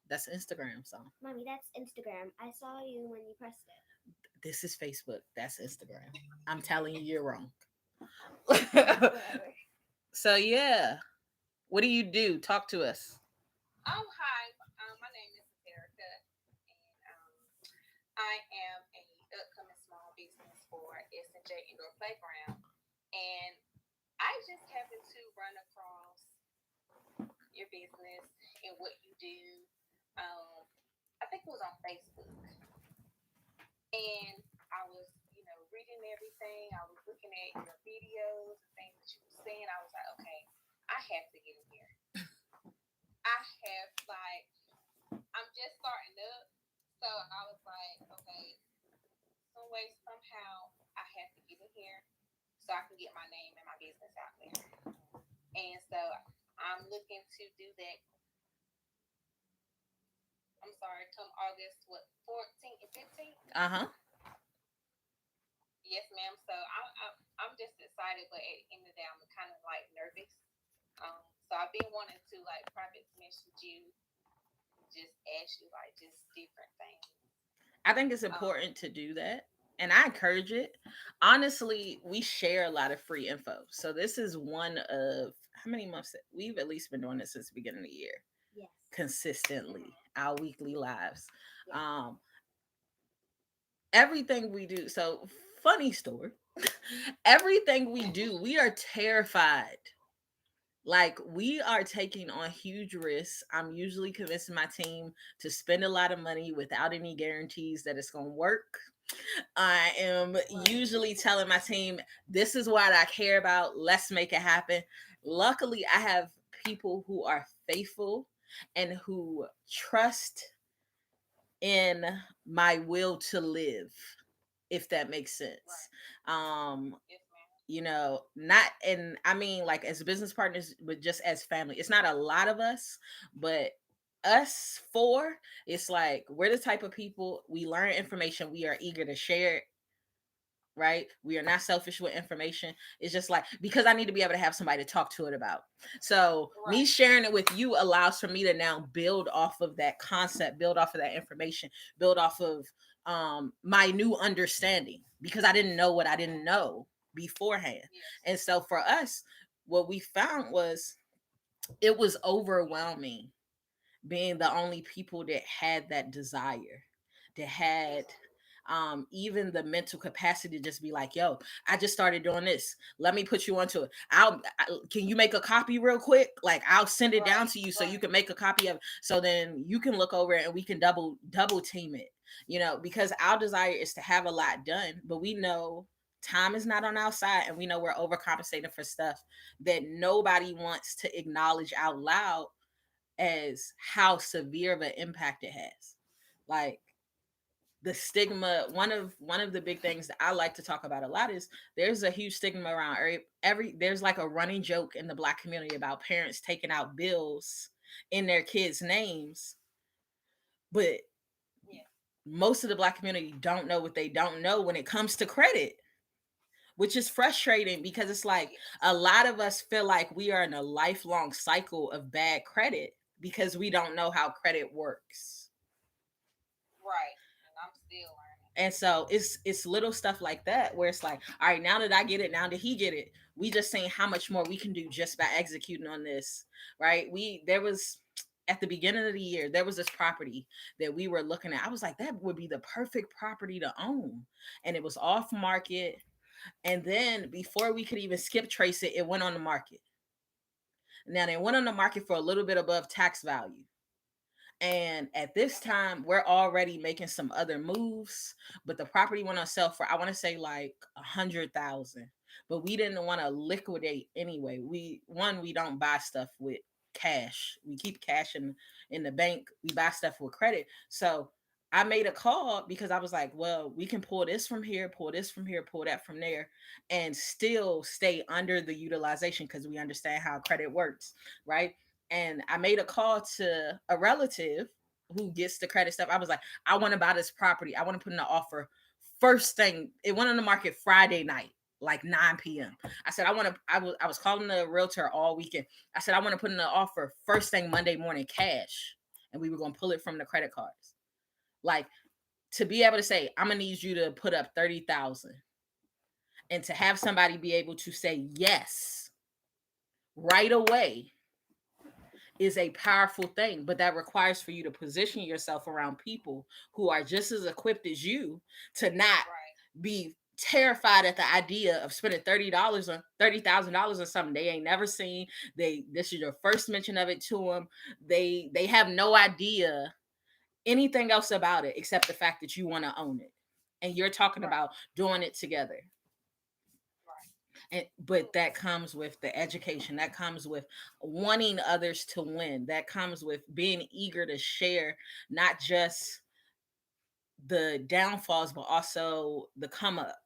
That's Instagram. So Mommy, that's Instagram. I saw you when you pressed it. this is Facebook. That's Instagram. I'm telling you, you're wrong. Whatever. So yeah, what do you do? Talk to us. Oh, hi. My name is Erica, and I am a upcoming small business for S&J Indoor Playground. And I just happened to run across your business, and what you do. I think it was on Facebook, and I was, reading everything. I was looking at your videos and things that you were saying. I was like, okay, I have to get in here. I have like, I'm just starting up, so I was like, okay, some way, somehow, I have to get in here so I can get my name and my business out there. And so I'm looking to do that. I'm sorry, come August, what, 14th and 15th? Uh-huh. Yes, ma'am. So I'm just excited, but at the end of the day, I'm kind of like nervous. So I've been wanting to like private message you, just ask you like just different things. I think it's important to do that. And I encourage it. Honestly, we share a lot of free info. So this is one of how many months we've at least been doing this since the beginning of the year. Yes. Consistently, our weekly lives. Yeah. Everything we do. So funny story. Everything we do, we are terrified. Like we are taking on huge risks. I'm usually convincing my team to spend a lot of money without any guarantees that it's going to work. I am usually telling my team, this is what I care about. Let's make it happen. Luckily, I have people who are faithful and who trust in my will to live, if that makes sense. Yes, ma'am. Not, and I mean like as business partners, but just as family. It's not a lot of us, but us four, it's like we're the type of people, we learn information, we are eager to share it, right? We are not selfish with information. It's just like because I need to be able to have somebody to talk to it about. So me Right. sharing it with you allows for me to now build off of that concept, build off of that information, build off of my new understanding because I didn't know what I didn't know beforehand. Yes. And so for us, what we found was it was overwhelming being the only people that had that desire, that had even the mental capacity to just be like, yo, I just started doing this, let me put you onto it. Can you make a copy real quick, like I'll send it down Right. to you so you Right. can make a copy of it, so then you can look over it and we can double team it, because our desire is to have a lot done, but we know time is not on our side, and we know we're overcompensating for stuff that nobody wants to acknowledge out loud as how severe of an impact it has. Like the stigma, one of the big things that I like to talk about a lot is there's a huge stigma around every there's like a running joke in the Black community about parents taking out bills in their kids' names, but Yeah. most of the Black community don't know what they don't know when it comes to credit, which is frustrating because it's like Yes. a lot of us feel like we are in a lifelong cycle of bad credit because we don't know how credit works. Right. And I'm still learning. And so it's little stuff like that where it's like, all right, now that I get it, now that he get it, we just saying how much more we can do just by executing on this, right? There was at the beginning of the year, there was this property that we were looking at. I was like, that would be the perfect property to own. And it was off market. And then before we could even skip trace it, it went on the market. Now they went on the market for a little bit above tax value. And at this time, we're already making some other moves, but the property went on sale for I want to say like 100,000. But we didn't want to liquidate anyway. We don't buy stuff with cash. We keep cash in the bank. We buy stuff with credit. So I made a call because I was like, well, we can pull this from here, pull this from here, pull that from there, and still stay under the utilization because we understand how credit works, right? And I made a call to a relative who gets the credit stuff. I was like, I want to buy this property. I want to put in an offer. First thing, it went on the market Friday night, like 9 p.m. I said, I was calling the realtor all weekend. I said, I want to put in an offer first thing Monday morning, cash. And we were going to pull it from the credit cards. Like to be able to say, I'm going to need you to put up 30,000 and to have somebody be able to say yes right away is a powerful thing, but that requires for you to position yourself around people who are just as equipped as you to not Right. be terrified at the idea of spending $30 on $30,000 on something they ain't never seen. This is your first mention of it to them. They have no idea anything else about it except the fact that you want to own it, and you're talking about doing it together. But that comes with the education, that comes with wanting others to win, that comes with being eager to share not just the downfalls but also the come up.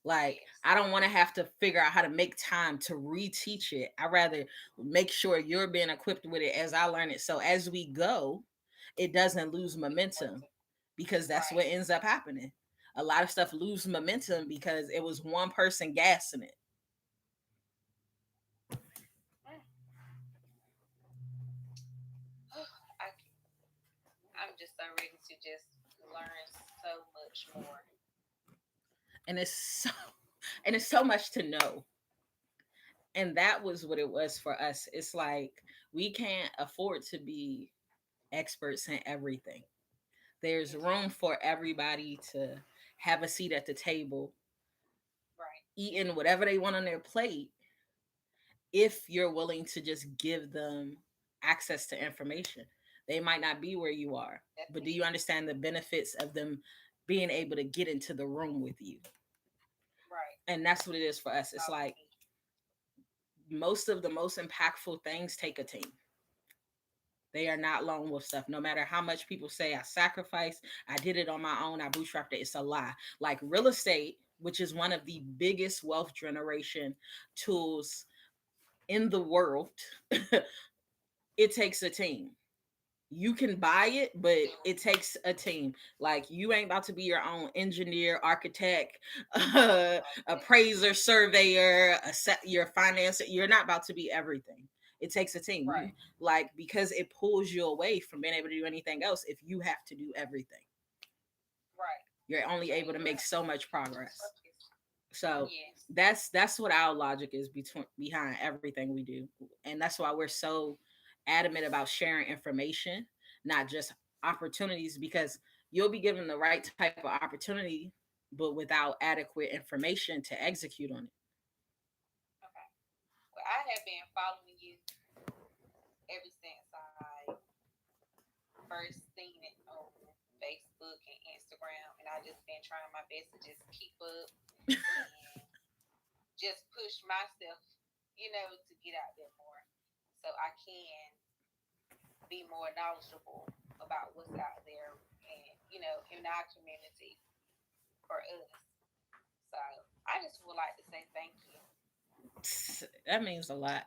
Like, I don't want to have to figure out how to make time to reteach it. I rather make sure you're being equipped with it as I learn it, so as we go it doesn't lose momentum, because that's what ends up happening. A lot of stuff lose momentum because it was one person gassing it. I, I'm just so ready to just learn so much more. And it's so much to know. And that was what it was for us. It's like we can't afford to be experts in everything. There's room for everybody to have a seat at the table, eating whatever they want on their plate, if you're willing to just give them access to information. They might not be where you are, but do you understand the benefits of them being able to get into the room with you? And that's what it is for us. It's like most of the most impactful things take a team. They are not lone wolf stuff. No matter how much people say I sacrificed, I did it on my own, I bootstrapped it, it's a lie. Like real estate, which is one of the biggest wealth generation tools in the world, it takes a team. You can buy it, but it takes a team. Like you ain't about to be your own engineer, architect, appraiser, surveyor, your financer. You're not about to be everything. It takes a team. Like, because it pulls you away from being able to do anything else if you have to do everything. You're only able to make so much progress. So that's what our logic is behind everything we do. And that's why we're so adamant about sharing information, not just opportunities, because you'll be given the right type of opportunity but without adequate information to execute on it. Well, I have been following you ever since I first seen it on Facebook and Instagram, and I just been trying my best to just keep up and just push myself, to get out there more, so I can be more knowledgeable about what's out there and in our community for us. So I just would like to say thank you. That means a lot.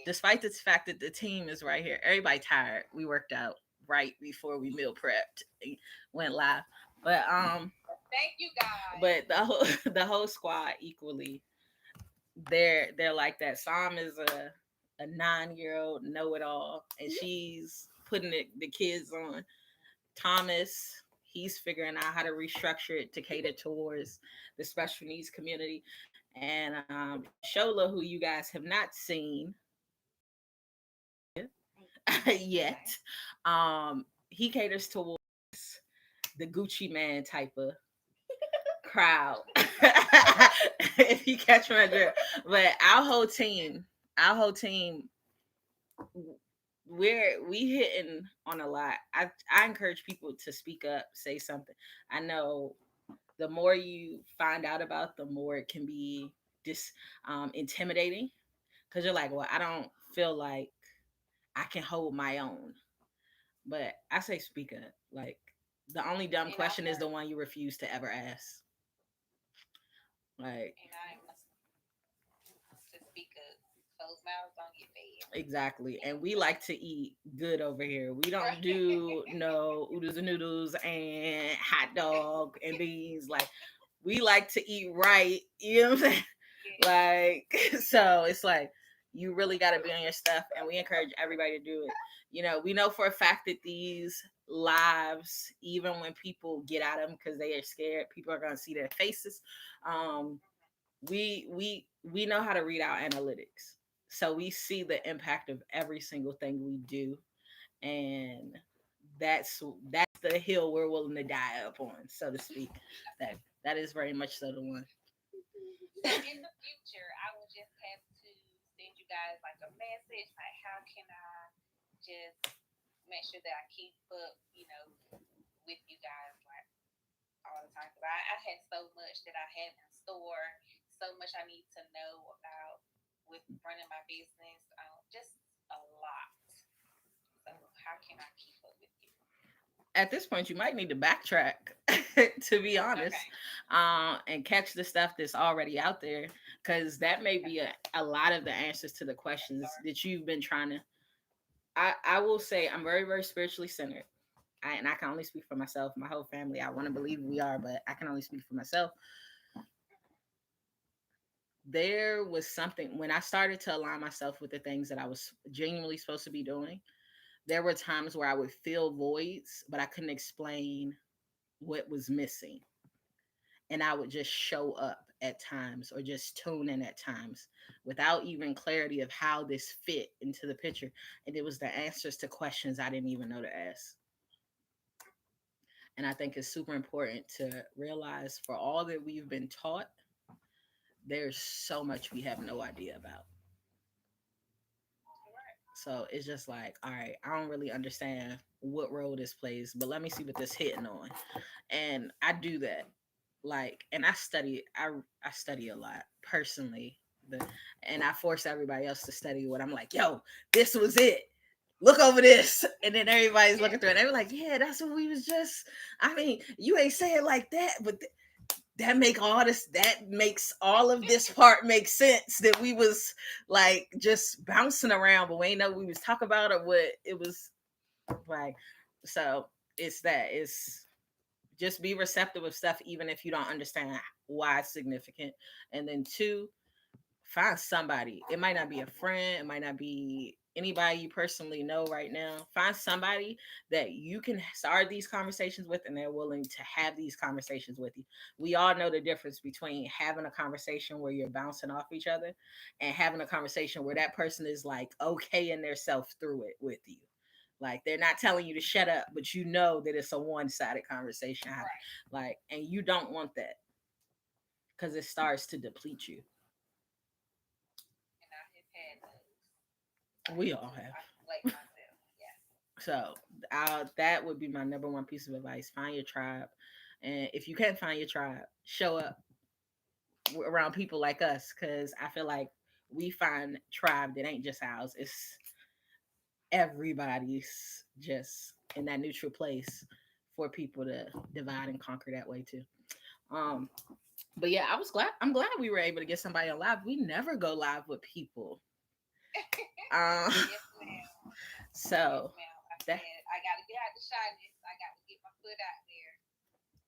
Despite the fact that the team is right here, everybody tired. We worked out right before we meal prepped, went live, but thank you guys. But the whole squad equally, they're like that. Sam is a 9-year-old know-it-all, and she's putting the kids on. Thomas, he's figuring out how to restructure it to cater towards the special needs community. And Shola, who you guys have not seen yet, he caters towards the Gucci Man type of crowd. If you catch my drift. But our whole team, we hitting on a lot. I encourage people to speak up, say something. I know the more you find out about, the more it can be intimidating, because you're like, well, I don't feel like I can hold my own. But I say speak up. Like, the only dumb question is the one you refuse to ever ask. Like, and I must to speak up. Closed mouths don't get fed. Exactly. And we like to eat good over here. We don't do no oodles and noodles and hot dog and beans. Like, we like to eat right. You know what I'm saying? Like, so it's like you really got to be on your stuff, and we encourage everybody to do it. We know for a fact that these lives, even when people get at them because they are scared, people are going to see their faces. We know how to read our analytics, so we see the impact of every single thing we do, and that's the hill we're willing to die up on, so to speak. That That is very much so the one. So in the future, I will just have to send you guys like a message, like how can I just make sure that I keep up, with you guys like all the time. Because I had so much that I have in store, so much I need to know about with running my business, just a lot. So how can I keep up with you? At this point, you might need to backtrack, to be honest, Okay. and catch the stuff that's already out there, because that may be a lot of the answers to the questions that you've been trying to. I will say I'm very, very spiritually centered. And I can only speak for myself, my whole family. I want to believe we are, but I can only speak for myself. There was something when I started to align myself with the things that I was genuinely supposed to be doing. There were times where I would feel voids, but I couldn't explain what was missing. And I would just show up at times or just tune in at times without even clarity of how this fit into the picture. And it was the answers to questions I didn't even know to ask. And I think it's super important to realize for all that we've been taught, there's so much we have no idea about. So it's just like, all right, I don't really understand what role this plays, but let me see what this hitting on. And I do that. Like, and I study a lot personally. The and I force everybody else to study what I'm like, yo, this was it. Look over this. And then everybody's looking through it. And they're like, yeah, that's what we was just. I mean, you ain't say it like that, but that makes all of this part make sense that we was like just bouncing around, but we ain't know we was talking about or what it was like. So it's just be receptive of stuff even if you don't understand why it's significant. And then two, find somebody. It might not be a friend, it might not be anybody you personally know right now. Find somebody that you can start these conversations with and they're willing to have these conversations with you. We all know the difference between having a conversation where you're bouncing off each other and having a conversation where that person is like okay in their self through it with you. Like they're not telling you to shut up, but you know that it's a one-sided conversation. Right. Like, and you don't want that because it starts to deplete you. And I have had those. We all have. I like myself. Yeah. So that would be my number one piece of advice. Find your tribe. And if you can't find your tribe, show up around people like us because I feel like we find tribe that ain't just ours. It's everybody's just in that neutral place for people to divide and conquer that way too. Um, but yeah, I'm glad we were able to get somebody on live. We never go live with people. Yes, ma'am. So Yes, ma'am. I that said I got to get out the shyness. I got to get my foot out there.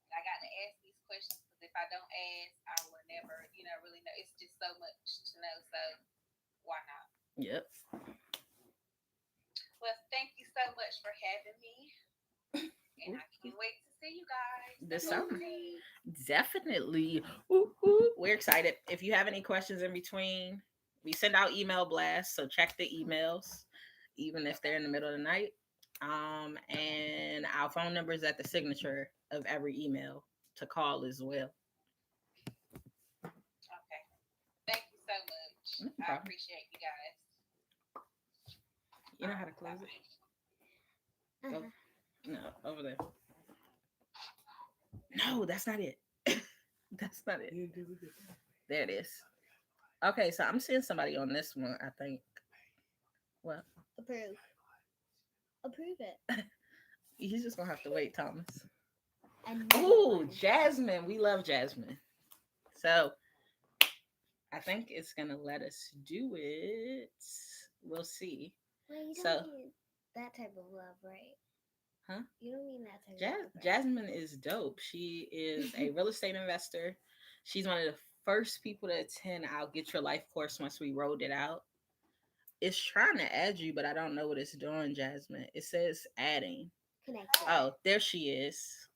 And I got to ask these questions because if I don't ask, I will never, really know. It's just so much to know. So why not? yep. Well, thank you so much for having me. And I can't wait to see you guys. This The whole summer. team. Definitely. Ooh, ooh. We're excited. If you have any questions in between, we send out email blasts, so check the emails, even if they're in the middle of the night. And our phone number is at the signature of every email to call as well. Okay. Thank you so much. No I problem. appreciate you guys. You know how to close it? Uh-huh. Go. No, over there. No, that's not it. That's not it. There it is. Okay, so I'm seeing somebody on this one, I think. Well, Approve. Approve it. he's just gonna have to wait, Thomas. And Oh, Jasmine. We love Jasmine. So I think it's gonna let us do it. We'll see. Well, you So, don't mean that type of love, right? huh? You don't mean that type of love. Right? Jasmine is dope. She is a real estate investor. She's one of the first people to attend our Get Your Life course once we rolled it out. It's trying to add you, but I don't know what it's doing, Jasmine. It says adding. Connected. Oh, there she is.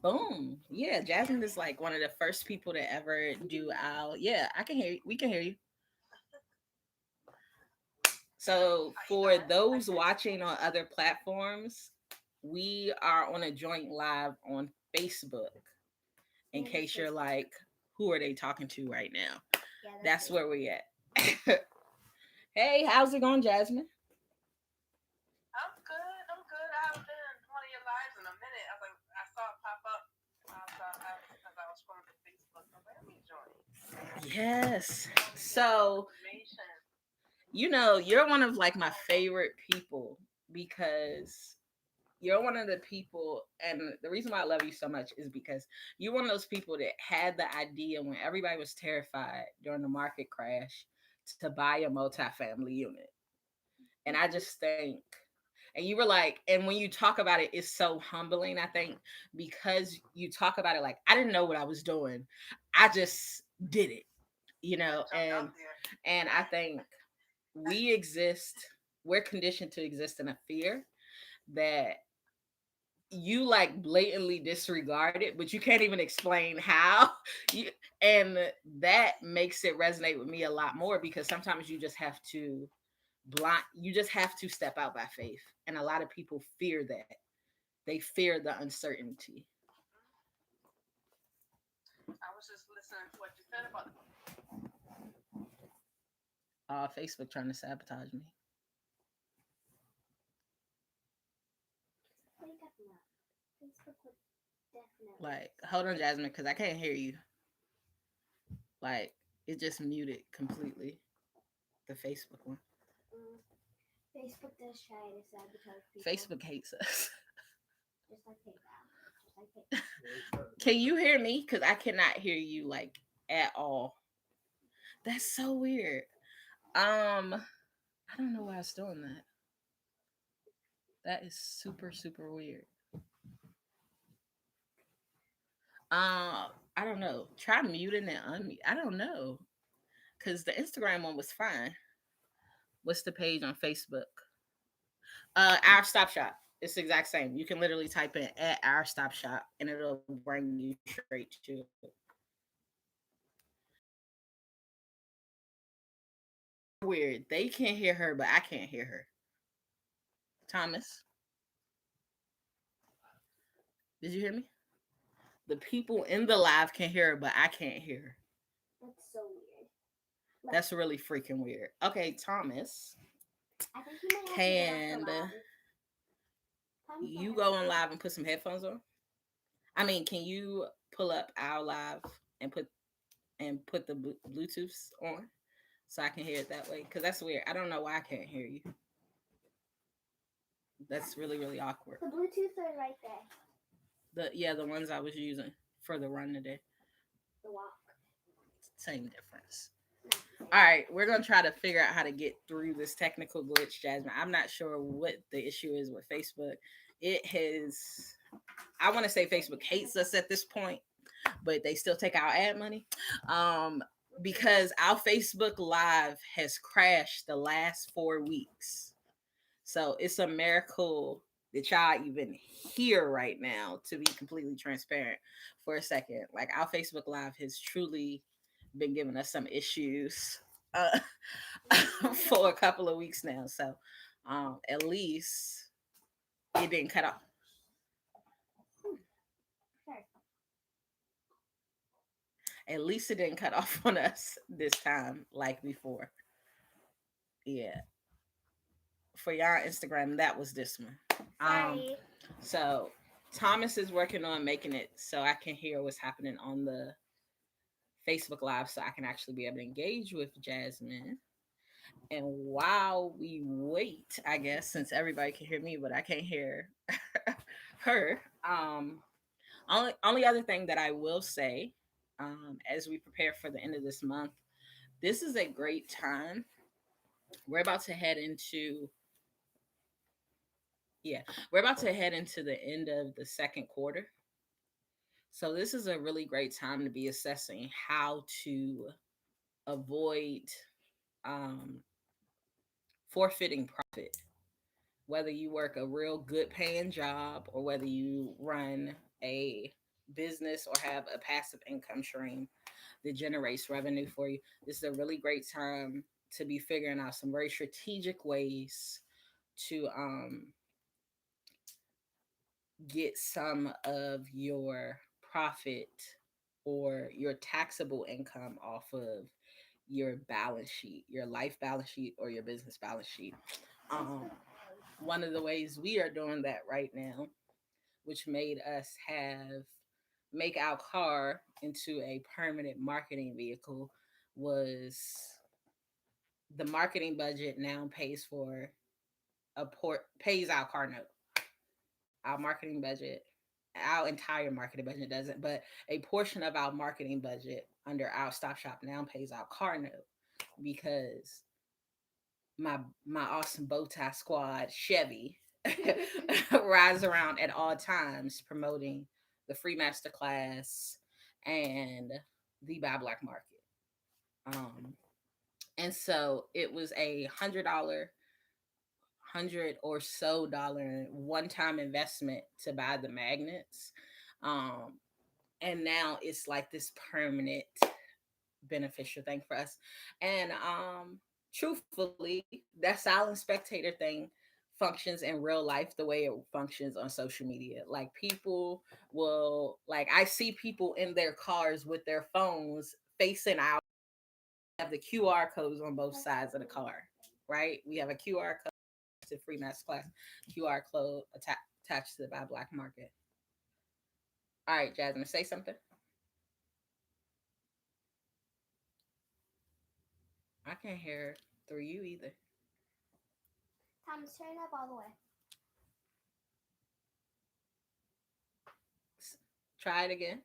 Boom. Yeah, Jasmine is like one of the first people to ever do our. Yeah, I can hear you. We can hear you. So for those watching on other platforms, we are on a joint live on Facebook. in Yeah, case you're Facebook. like, who are they talking to right now? Yeah, That's where Facebook. we at. Hey, how's it going, Jasmine? I'm good. I'm good. I haven't been in one of your lives in a minute. I was like, I saw it pop up. As I was scrolling through Facebook. I was like, let me join. Yes. I want to get some So, information. you're one of like my favorite people because you're one of the people, and the reason why I love you so much is because you're one of those people that had the idea when everybody was terrified during the market crash to buy a multifamily unit. And I just think, and you were like, and when you talk about it, it's so humbling, I think, because you talk about it like, I didn't know what I was doing. I just did it, Jumped out there. and I think we exist, we're conditioned to exist in a fear that you like blatantly disregard it, but you can't even explain how. you, and that makes it resonate with me a lot more because sometimes you just have to step out by faith, and a lot of people fear that. They fear the uncertainty. I was just listening to what you said about Facebook trying to sabotage me. What do you got from that? Facebook would definitely. Like, hold on, Jasmine, because I can't hear you. Like, it just muted completely. The Facebook one. Mm, Facebook does try to sabotage people. Facebook hates us. Just like PayPal. Just like PayPal. Can you hear me? Because I cannot hear you like at all. That's so weird. I don't know why it's doing that. That is super, super weird. I don't know. Try muting and unmute. I don't know. Cause the Instagram one was fine. What's the page on Facebook? Our Stop Shop. It's the exact same. You can literally type in at our Stop Shop and it'll bring you straight to it. Weird. They can't hear her, but I can't hear her. Thomas, did you hear me? The people in the live can hear her, but I can't hear her. That's so weird. That's really freaking weird. Okay, Thomas, I think you might have to get off can the live. Thomas you might go have on to- live and put some headphones on? I mean, can you pull up our live and put the Bluetooths on so I can hear it that way? Because that's weird. I don't know why I can't hear you. That's really, really awkward. The Bluetooth are right there. The ones I was using for the run today. The walk. Same difference. All right, we're gonna try to figure out how to get through this technical glitch, Jasmine. I'm not sure what the issue is with Facebook. It has, I want to say Facebook hates us at this point, but they still take our ad money. Because our Facebook Live has crashed the last 4 weeks. So it's a miracle that y'all even here right now, to be completely transparent for a second. Like, our Facebook Live has truly been giving us some issues uh, for a couple of weeks now. So at least it didn't cut off. Sure. At least it didn't cut off on us this time like before. Yeah. For y'all Instagram, that was this one. Sorry. So Thomas is working on making it so I can hear what's happening on the Facebook Live so I can actually be able to engage with Jasmine. And while we wait, I guess, since everybody can hear me, but I can't hear her, only other thing that I will say, as we prepare for the end of this month, this is a great time. We're about to head into we're about to head into the end of the second quarter. So this is a really great time to be assessing how to avoid um, forfeiting profit, whether you work a real good paying job or whether you run a business or have a passive income stream that generates revenue for you. This is a really great time to be figuring out some very strategic ways to get some of your profit or your taxable income off of your balance sheet, your life balance sheet or your business balance sheet. Um, One of the ways we are doing that right now, which made us have make our car into a permanent marketing vehicle, was the marketing budget now pays for pays our car note. Our marketing budget, our entire marketing budget doesn't, but a portion of our marketing budget under our Stop Shop now pays our car note because my awesome bow tie squad Chevy rides around at all times promoting the free master class and the Buy Black Market. Um, and so it was $100 or so dollar one time investment to buy the magnets. Um, and now it's like this permanent beneficial thing for us. And truthfully, that silent spectator thing functions in real life the way it functions on social media. Like people will like I see people in their cars with their phones facing out, have the QR codes on both sides of the car, right? We have a QR code to free master class, QR code attached to the Buy Black Market. All right, Jasmine, say something. I can't hear through you either. Thomas, turn it up all the way. Try it again.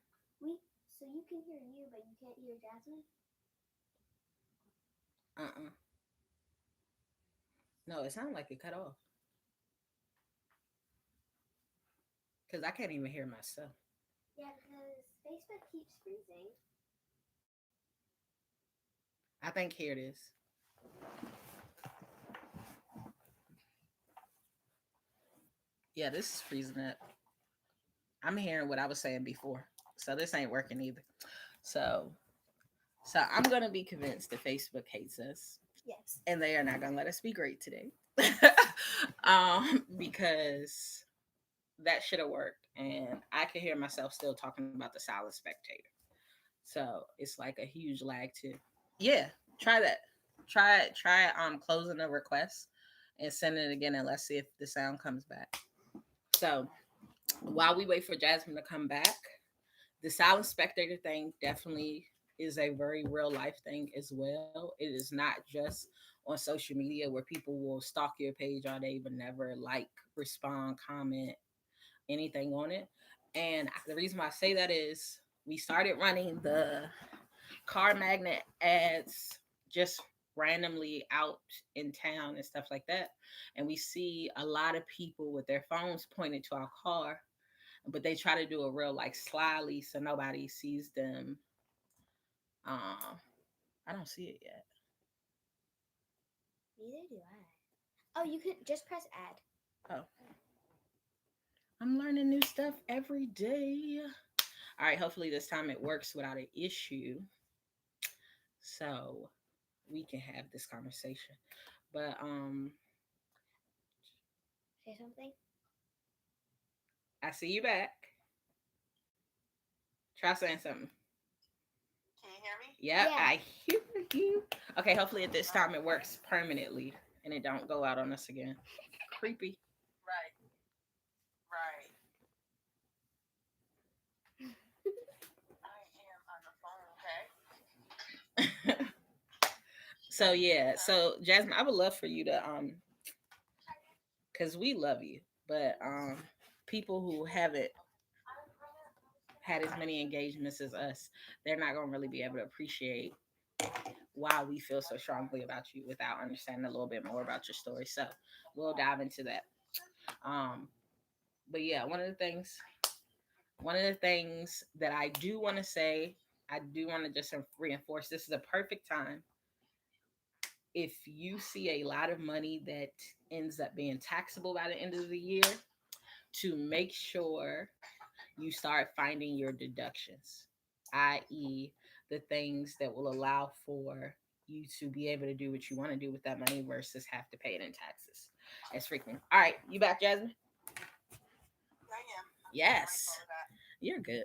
So you can hear you, but you can't hear Jasmine? No, it sounded like it cut off. Because I can't even hear myself. Yeah, because Facebook keeps freezing. I think here it is. Yeah, this is freezing up. I'm hearing what I was saying before. So this ain't working either. So I'm gonna be convinced that Facebook hates us. Yes. And they are not gonna let us be great today. Because that should have worked. And I can hear myself still talking about the silent spectator. So it's like a huge lag too. Yeah, try that. Try closing the request and sending it again, and let's see if the sound comes back. So while we wait for Jasmine to come back, the silent spectator thing definitely is a very real life thing as well. It is not just on social media where people will stalk your page all day but never like, respond, comment, anything on it. And the reason why I say that is we started running the car magnet ads just randomly out in town and stuff like that. And we see a lot of people with their phones pointed to our car, but they try to do it real like slyly so nobody sees them. I don't see it yet. Neither do I. Oh, you could just press add. Oh, I'm learning new stuff every day. All right, hopefully this time it works without an issue so we can have this conversation. But Say something. I see you back. Try saying something. Can you hear me? Yep, Yeah. I hear you. Okay, hopefully at this time it works permanently and it don't go out on us again. Creepy. Right. Right. I am on the phone, okay? So yeah, so Jasmine, I would love for you to because we love you, but people who haven't had as many engagements as us, they're not gonna really be able to appreciate why we feel so strongly about you without understanding a little bit more about your story. So we'll dive into that. Um, but yeah, one of the things that I do want to say, I do want to just reinforce this is a perfect time if you see a lot of money that ends up being taxable by the end of the year to make sure you start finding your deductions, i.e., the things that will allow for you to be able to do what you want to do with that money versus have to pay it in taxes. It's freaking. All right, you back, Jasmine? I am. Yes. You're good.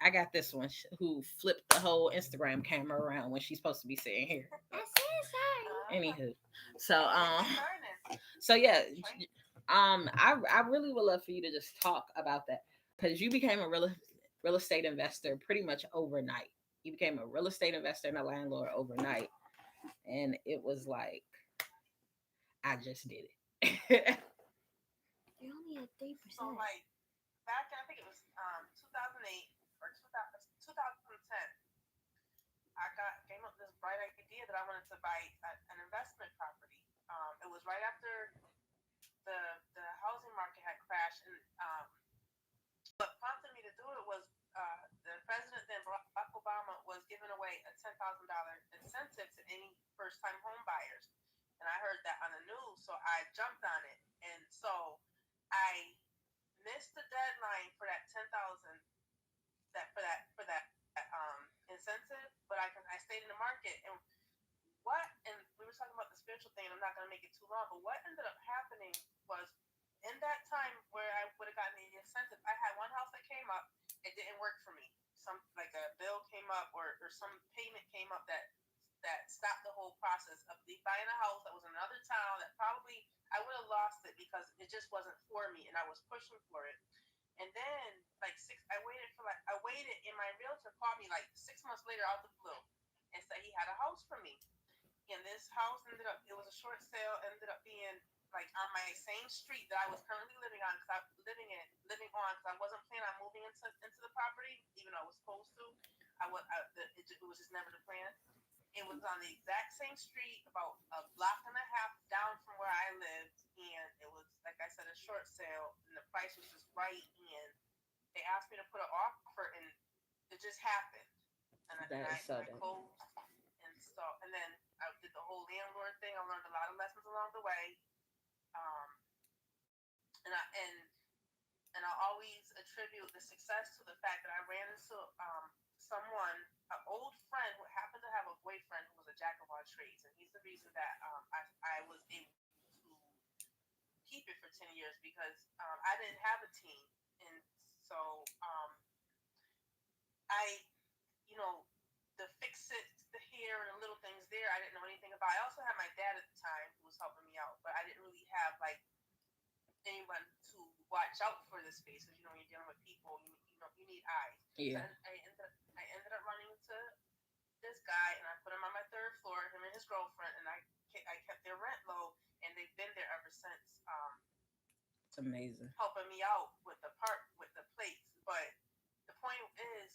I got this one who flipped the whole Instagram camera around when she's supposed to be sitting here. I said sorry. Anywho, so Learning. so yeah, I really would love for you to just talk about that because you became a real estate investor pretty much overnight. You became a real estate investor and a landlord overnight, and it was like I just did it. You're only at 3%. So like back in I think it was 2008 or 2010, I came up with this bright idea that I wanted to buy an investment property. It was right after the the housing market had crashed, and what prompted me to do it was the president then Barack Obama was giving away a $10,000 incentive to any first time home buyers, and I heard that on the news, so I jumped on it, and so I missed the deadline for that 10,000 that incentive, but I stayed in the market, and we were talking about the spiritual thing, and I'm not gonna make it too long, but what ended up happening was in that time where I would have gotten the incentive, I had one house that came up, it didn't work for me. Some like a bill came up or some payment came up that stopped the whole process of buying a house that was in another town that probably I would have lost it because it just wasn't for me and I was pushing for it. And then I waited and my realtor called me like 6 months later out the blue and said he had a house for me. And this house it was a short sale, ended up being like on my same street that I was currently living on because I living on because I wasn't planning on moving into the property even though I was supposed to. It was just never the plan. It was on the exact same street, about a block and a half down from where I lived, and it was like I said, a short sale, and the price was just right. And they asked me to put an offer, and it just happened. And That is so I dope. closed, and then I did the whole landlord thing. I learned a lot of lessons along the way, um, and I always attribute the success to the fact that I ran into someone, an old friend who happened to have a boyfriend who was a jack of all trades, and he's the reason that I was able to keep it for 10 years because I didn't have a team, and so I, you know, the fix it, the hair, and the little things there, I didn't know anything about. I also had my dad at the time who was helping me out, but I didn't really have like anyone to watch out for this space because when you're dealing with people, you need eyes. So Yeah. I ended up running into this guy, and I put him on my third floor, him and his girlfriend, and I kept their rent low, and they've been there ever since, It's amazing. helping me out with the plates. But the point is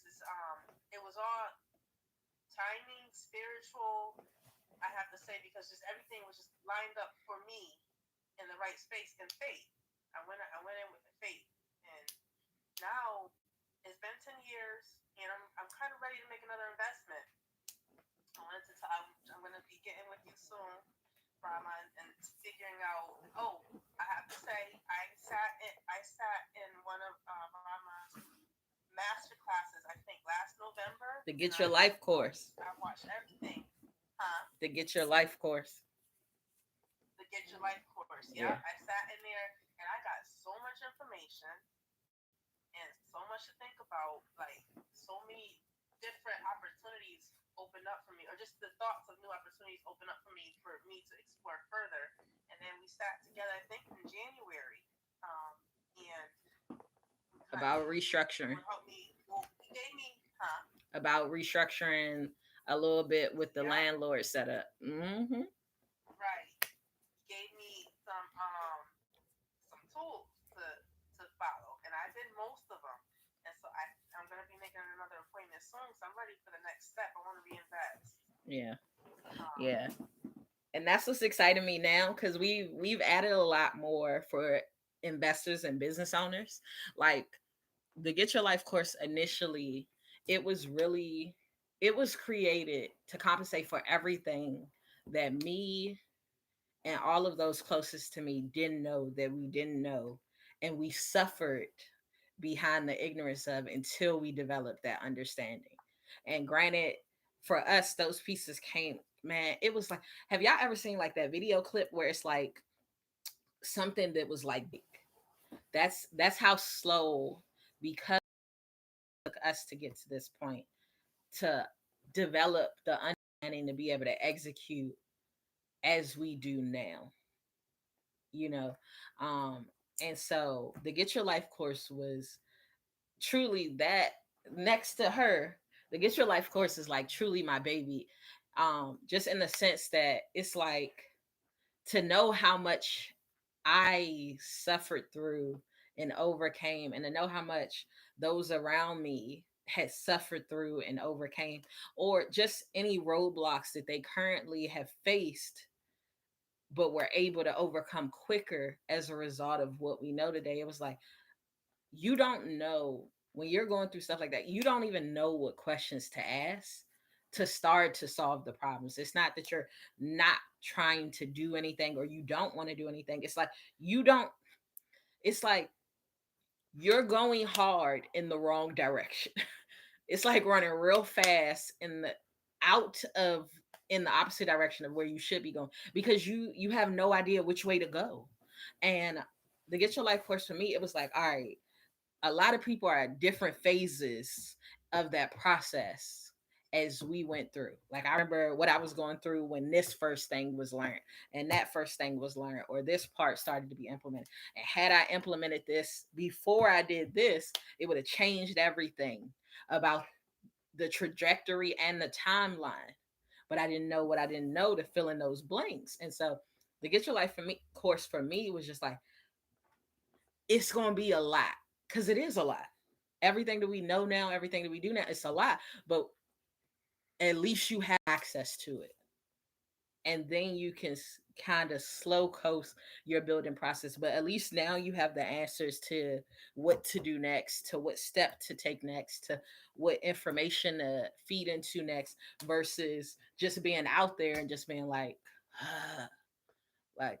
it was all timing, spiritual. I have to say because just everything was just lined up for me in the right space and faith. I went in with the faith, and now it's been 10 years, and I'm kind of ready to make another investment. I'm going to be getting with you soon, Brahma, and figuring out. Oh, I have to say, I sat in one of Brahma's master classes. I think last November. The Get Your Life course. I watched everything. Huh? The Get Your Life course. The Get Your Life course. Yeah. I sat in there and I got so much information and so much to think about. Like so many different opportunities opened up for me, or just the thoughts of new opportunities opened up for me to explore further. And then we sat together, I think in January, and About restructuring. helped me. Well, he gave me, huh? About restructuring a little bit with the Yeah. landlord setup. Mm-hmm. Right. Gave me some tools to follow, and I did most of them. And so I'm gonna be making another appointment soon, so I'm ready for the next step. I want to reinvest. Yeah. Um, Yeah. And that's what's exciting me now because we've added a lot more for investors and business owners. Like the Get Your Life course initially, it was really it was created to compensate for everything that me and all of those closest to me didn't know that we didn't know, and we suffered behind the ignorance of until we developed that understanding. And granted, for us those pieces came, man, it was like, have y'all ever seen like that video clip where it's like something that was like big? That's how slow, because took us to get to this point to develop the understanding to be able to execute as we do now, you know. Um, and so the Get Your Life course was truly that. Next to her, the Get Your Life course is like truly my baby. Just in the sense that it's like to know how much I suffered through and overcame, and to know how much those around me had suffered through and overcame, or just any roadblocks that they currently have faced, but were able to overcome quicker as a result of what we know today. It was like, you don't know when you're going through stuff like that, you don't even know what questions to ask to start to solve the problems. It's not that you're not trying to do anything or you don't want to do anything. It's like you don't, it's like you're going hard in the wrong direction. It's like running real fast in the out of in the opposite direction of where you should be going because you have no idea which way to go. And the Get Your Life course for me, it was like, all right, a lot of people are at different phases of that process as we went through. Like I remember what I was going through when this first thing was learned and that first thing was learned or this part started to be implemented. And had I implemented this before I did this, it would have changed everything about the trajectory and the timeline. But I didn't know what I didn't know to fill in those blanks. And so the Get Your Life for me course for me was just like, it's going to be a lot because it is a lot. Everything that we know now, everything that we do now, it's a lot, but at least you have access to it. And then you can kind of slow coast your building process. But at least now you have the answers to what to do next, to what step to take next, to what information to feed into next, versus just being out there and just being like, like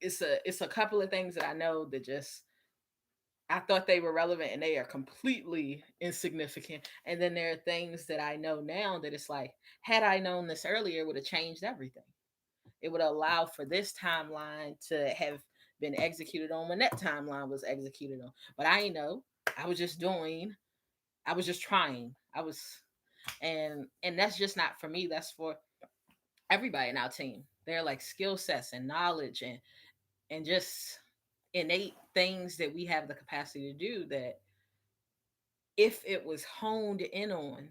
it's a couple of things that I know that just I thought they were relevant and they are completely insignificant. And then there are things that I know now that it's like, had I known this earlier, it would have changed everything. It would allow for this timeline to have been executed on when that timeline was executed on. But I ain't know. I was just doing, I was just trying. I was and that's just not for me. That's for everybody in our team. They're like skill sets and knowledge and just innate things that we have the capacity to do that if it was honed in on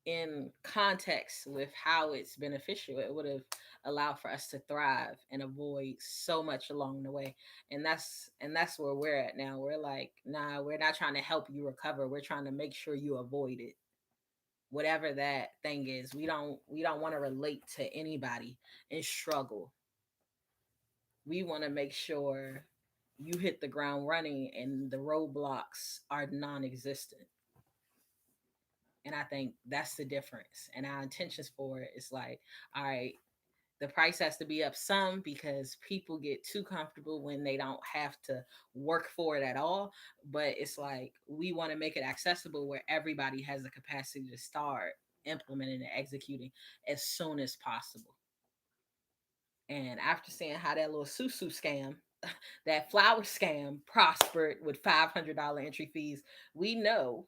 in context with how it's beneficial, it would have allowed for us to thrive and avoid so much along the way. And that's where we're at now. We're like, nah, we're not trying to help you recover. We're trying to make sure you avoid it. Whatever that thing is. We don't want to relate to anybody and struggle. We want to make sure you hit the ground running and the roadblocks are non-existent. And I think that's the difference. And our intentions for it is like, all right, the price has to be up some because people get too comfortable when they don't have to work for it at all. But it's like we want to make it accessible where everybody has the capacity to start implementing and executing as soon as possible. And after seeing how that little susu scam, that flower scam prospered with $500 entry fees, we know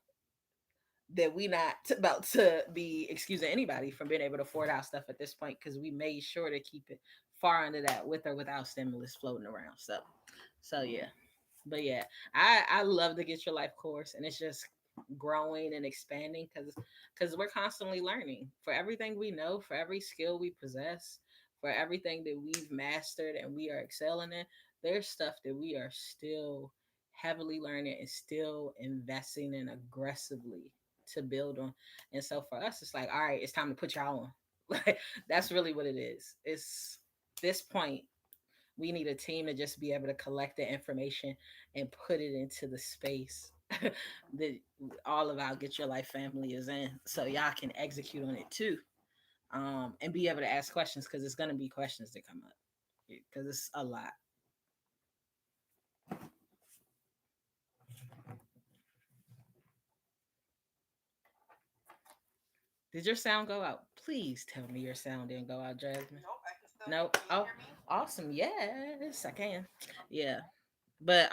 that we not about to be excusing anybody from being able to afford our stuff at this point because we made sure to keep it far under that with or without stimulus floating around. So yeah. But yeah, I love the Get Your Life course, and it's just growing and expanding because we're constantly learning. For everything we know, for every skill we possess, for everything that we've mastered and we are excelling in, there's stuff that we are still heavily learning and still investing in aggressively to build on. And so for us, it's like, all right, it's time to put y'all on. Like that's really what it is. It's this point we need a team to just be able to collect the information and put it into the space that all of our Get Your Life family is in, so y'all can execute on it too, and be able to ask questions because it's going to be questions that come up because it's a lot. Did your sound go out? Please tell me your sound didn't go out, Jasmine. Nope, I can still Nope. can you Oh, hear me? awesome. Yes, I can. Yeah, but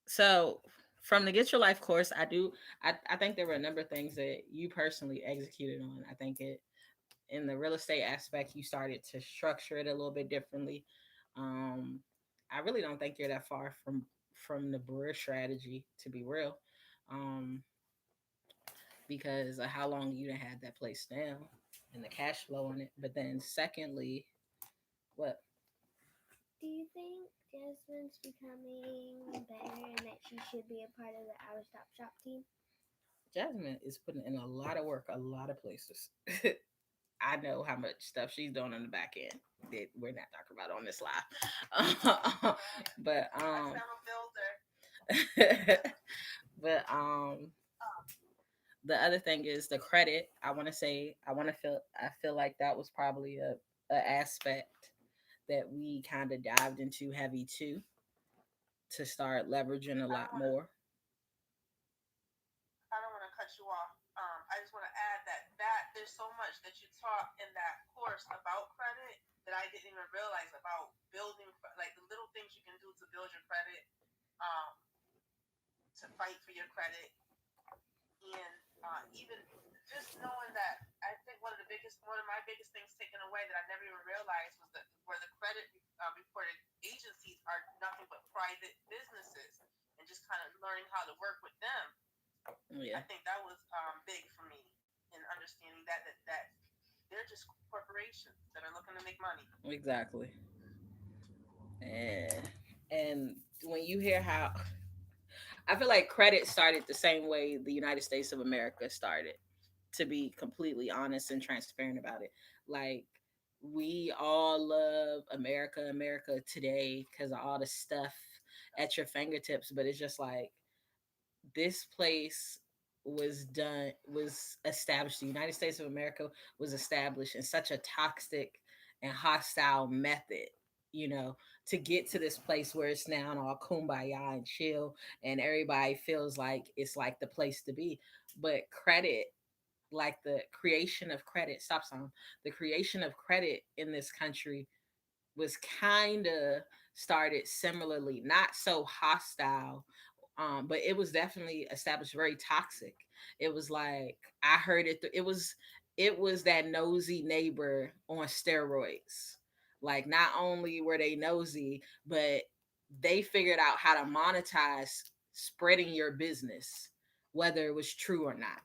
so from the Get Your Life course, I think there were a number of things that you personally executed on. I think it in the real estate aspect, you started to structure it a little bit differently. Um, I really don't think you're that far from the Brewer strategy, to be real, um, because of how long you done had that place down and the cash flow on it. But then, secondly, what Do you think Jasmine's becoming better and that she should be a part of the Our Stop Shop team? Jasmine is putting in a lot of work, a lot of places. I know how much stuff she's doing on the back end that we're not talking about on this live. but I'm a builder. but the other thing is the credit. I feel like that was probably a aspect that we kind of dived into heavy too, to start leveraging a lot more. I don't want to cut you off. I just want to add that there's so much that you taught in that course about credit that I didn't even realize about building, like the little things you can do to build your credit, um, to fight for your credit, and even just knowing that. I think one of my biggest things taken away that I never even realized was that where the credit reported agencies are nothing but private businesses, and just kind of learning how to work with them. I Yeah, think that was big for me in understanding that they're just corporations that are looking to make money. exactly. And and when you hear how I feel like credit started the same way the United States of America started, to be completely honest and transparent about it. Like, we all love America, America today because of all the stuff at your fingertips, but it's just like this place was established. The United States of America was established in such a toxic and hostile method, you know, to get to this place where it's now all kumbaya and chill, and everybody feels like it's like the place to be. But credit, like the creation of credit, stop sign, the creation of credit in this country was kind of started similarly, not so hostile, but it was definitely established very toxic. It was like I heard it. It was that nosy neighbor on steroids. Like, not only were they nosy, but they figured out how to monetize spreading your business, whether it was true or not,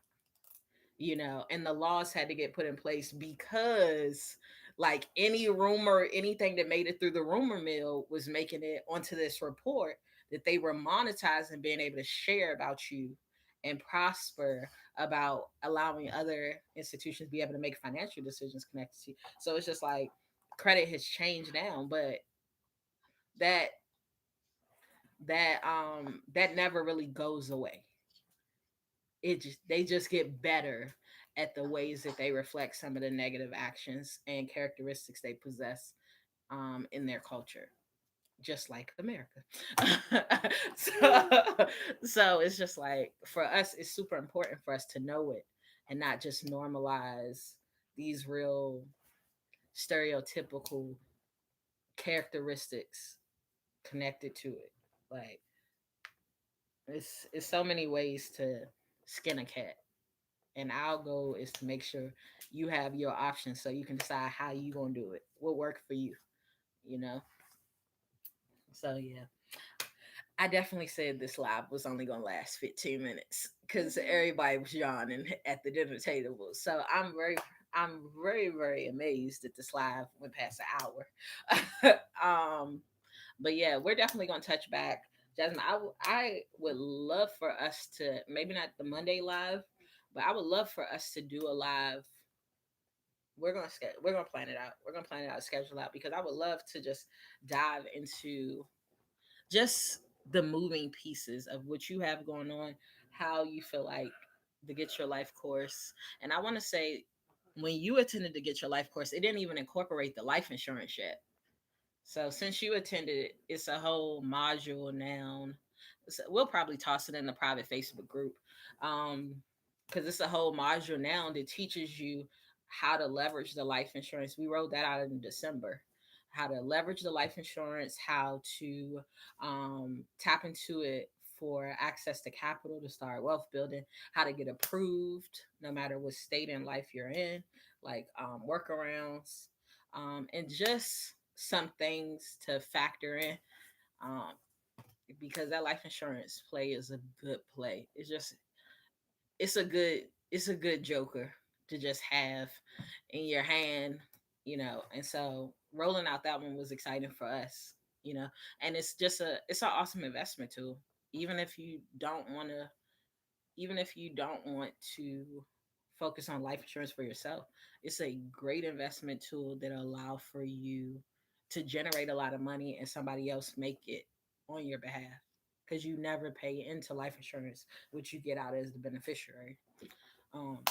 and the laws had to get put in place because, like, any rumor, anything that made it through the rumor mill was making it onto this report that they were monetizing, being able to share about you and prosper about allowing other institutions to be able to make financial decisions connected to you. So it's just like credit has changed now, but that that never really goes away. They just get better at the ways that they reflect some of the negative actions and characteristics they possess, in their culture, just like America. So it's just like, for us, it's super important for us to know it and not just normalize these real stereotypical characteristics connected to it. Like, it's so many ways to skin a cat, and our goal is to make sure you have your options so you can decide how you gonna do it, what work for you, you know so yeah, I definitely said this live was only gonna last 15 minutes because everybody was yawning at the dinner table. So I'm very amazed that this live went past an hour. But yeah, we're definitely gonna touch back. Jasmine, I would love for us to, maybe not the Monday live, but I would love for us to do a live. We're gonna plan it out. We're gonna plan it out, schedule out, because I would love to just dive into just the moving pieces of what you have going on, how you feel like the Get Your Life course. And I want to say, when you attended the Get Your Life course, it didn't even incorporate the life insurance yet. So since you attended it, it's a whole module now. So we'll probably toss it in the private Facebook group, because it's a whole module now that teaches you how to leverage the life insurance. We wrote that out in December. How to leverage the life insurance, how to tap into it for access to capital to start wealth building, how to get approved, no matter what state in life you're in, like workarounds, and just some things to factor in. Um, because that life insurance play is a good play. It's a good it's a good joker to just have in your hand, And so rolling out that one was exciting for us, And it's an awesome investment tool. Even if you don't want to, even if you don't want to focus on life insurance for yourself, it's a great investment tool that allow for you to generate a lot of money and somebody else make it on your behalf because you never pay into life insurance, which you get out as the beneficiary.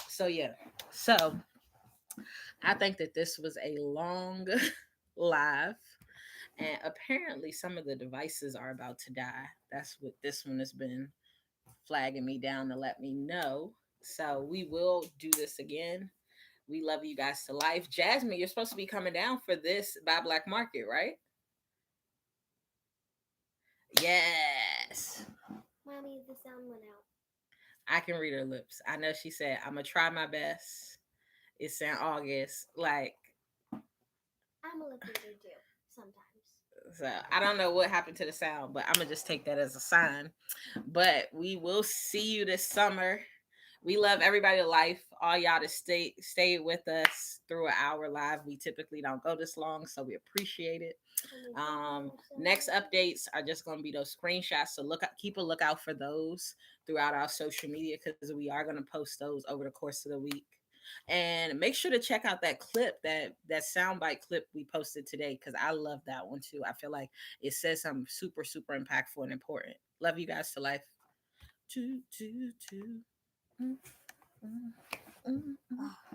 So yeah, so I think that this was a long live, and apparently some of the devices are about to die. That's what this one has been flagging me down to let me know. So we will do this again. We love you guys to life. Jasmine, you're supposed to be coming down for this by Black Market, right? Yes. Mommy, the sound went out. I can read her lips. I know she said, I'm going to try my best. It's in August. Like, I'm a lip reader too, sometimes. so I don't know what happened to the sound, but I'm going to just take that as a sign. But we will see you this summer. We love everybody to life. All y'all to stay with us through an hour live. We typically don't go this long, so we appreciate it. Next updates are just going to be those screenshots, so keep a lookout for those throughout our social media because we are going to post those over the course of the week. And make sure to check out that clip, that soundbite clip we posted today, because I love that one too. I feel like it says something super, super impactful and important. Love you guys to life. Two, two, two. Mm, mm, mm, mm.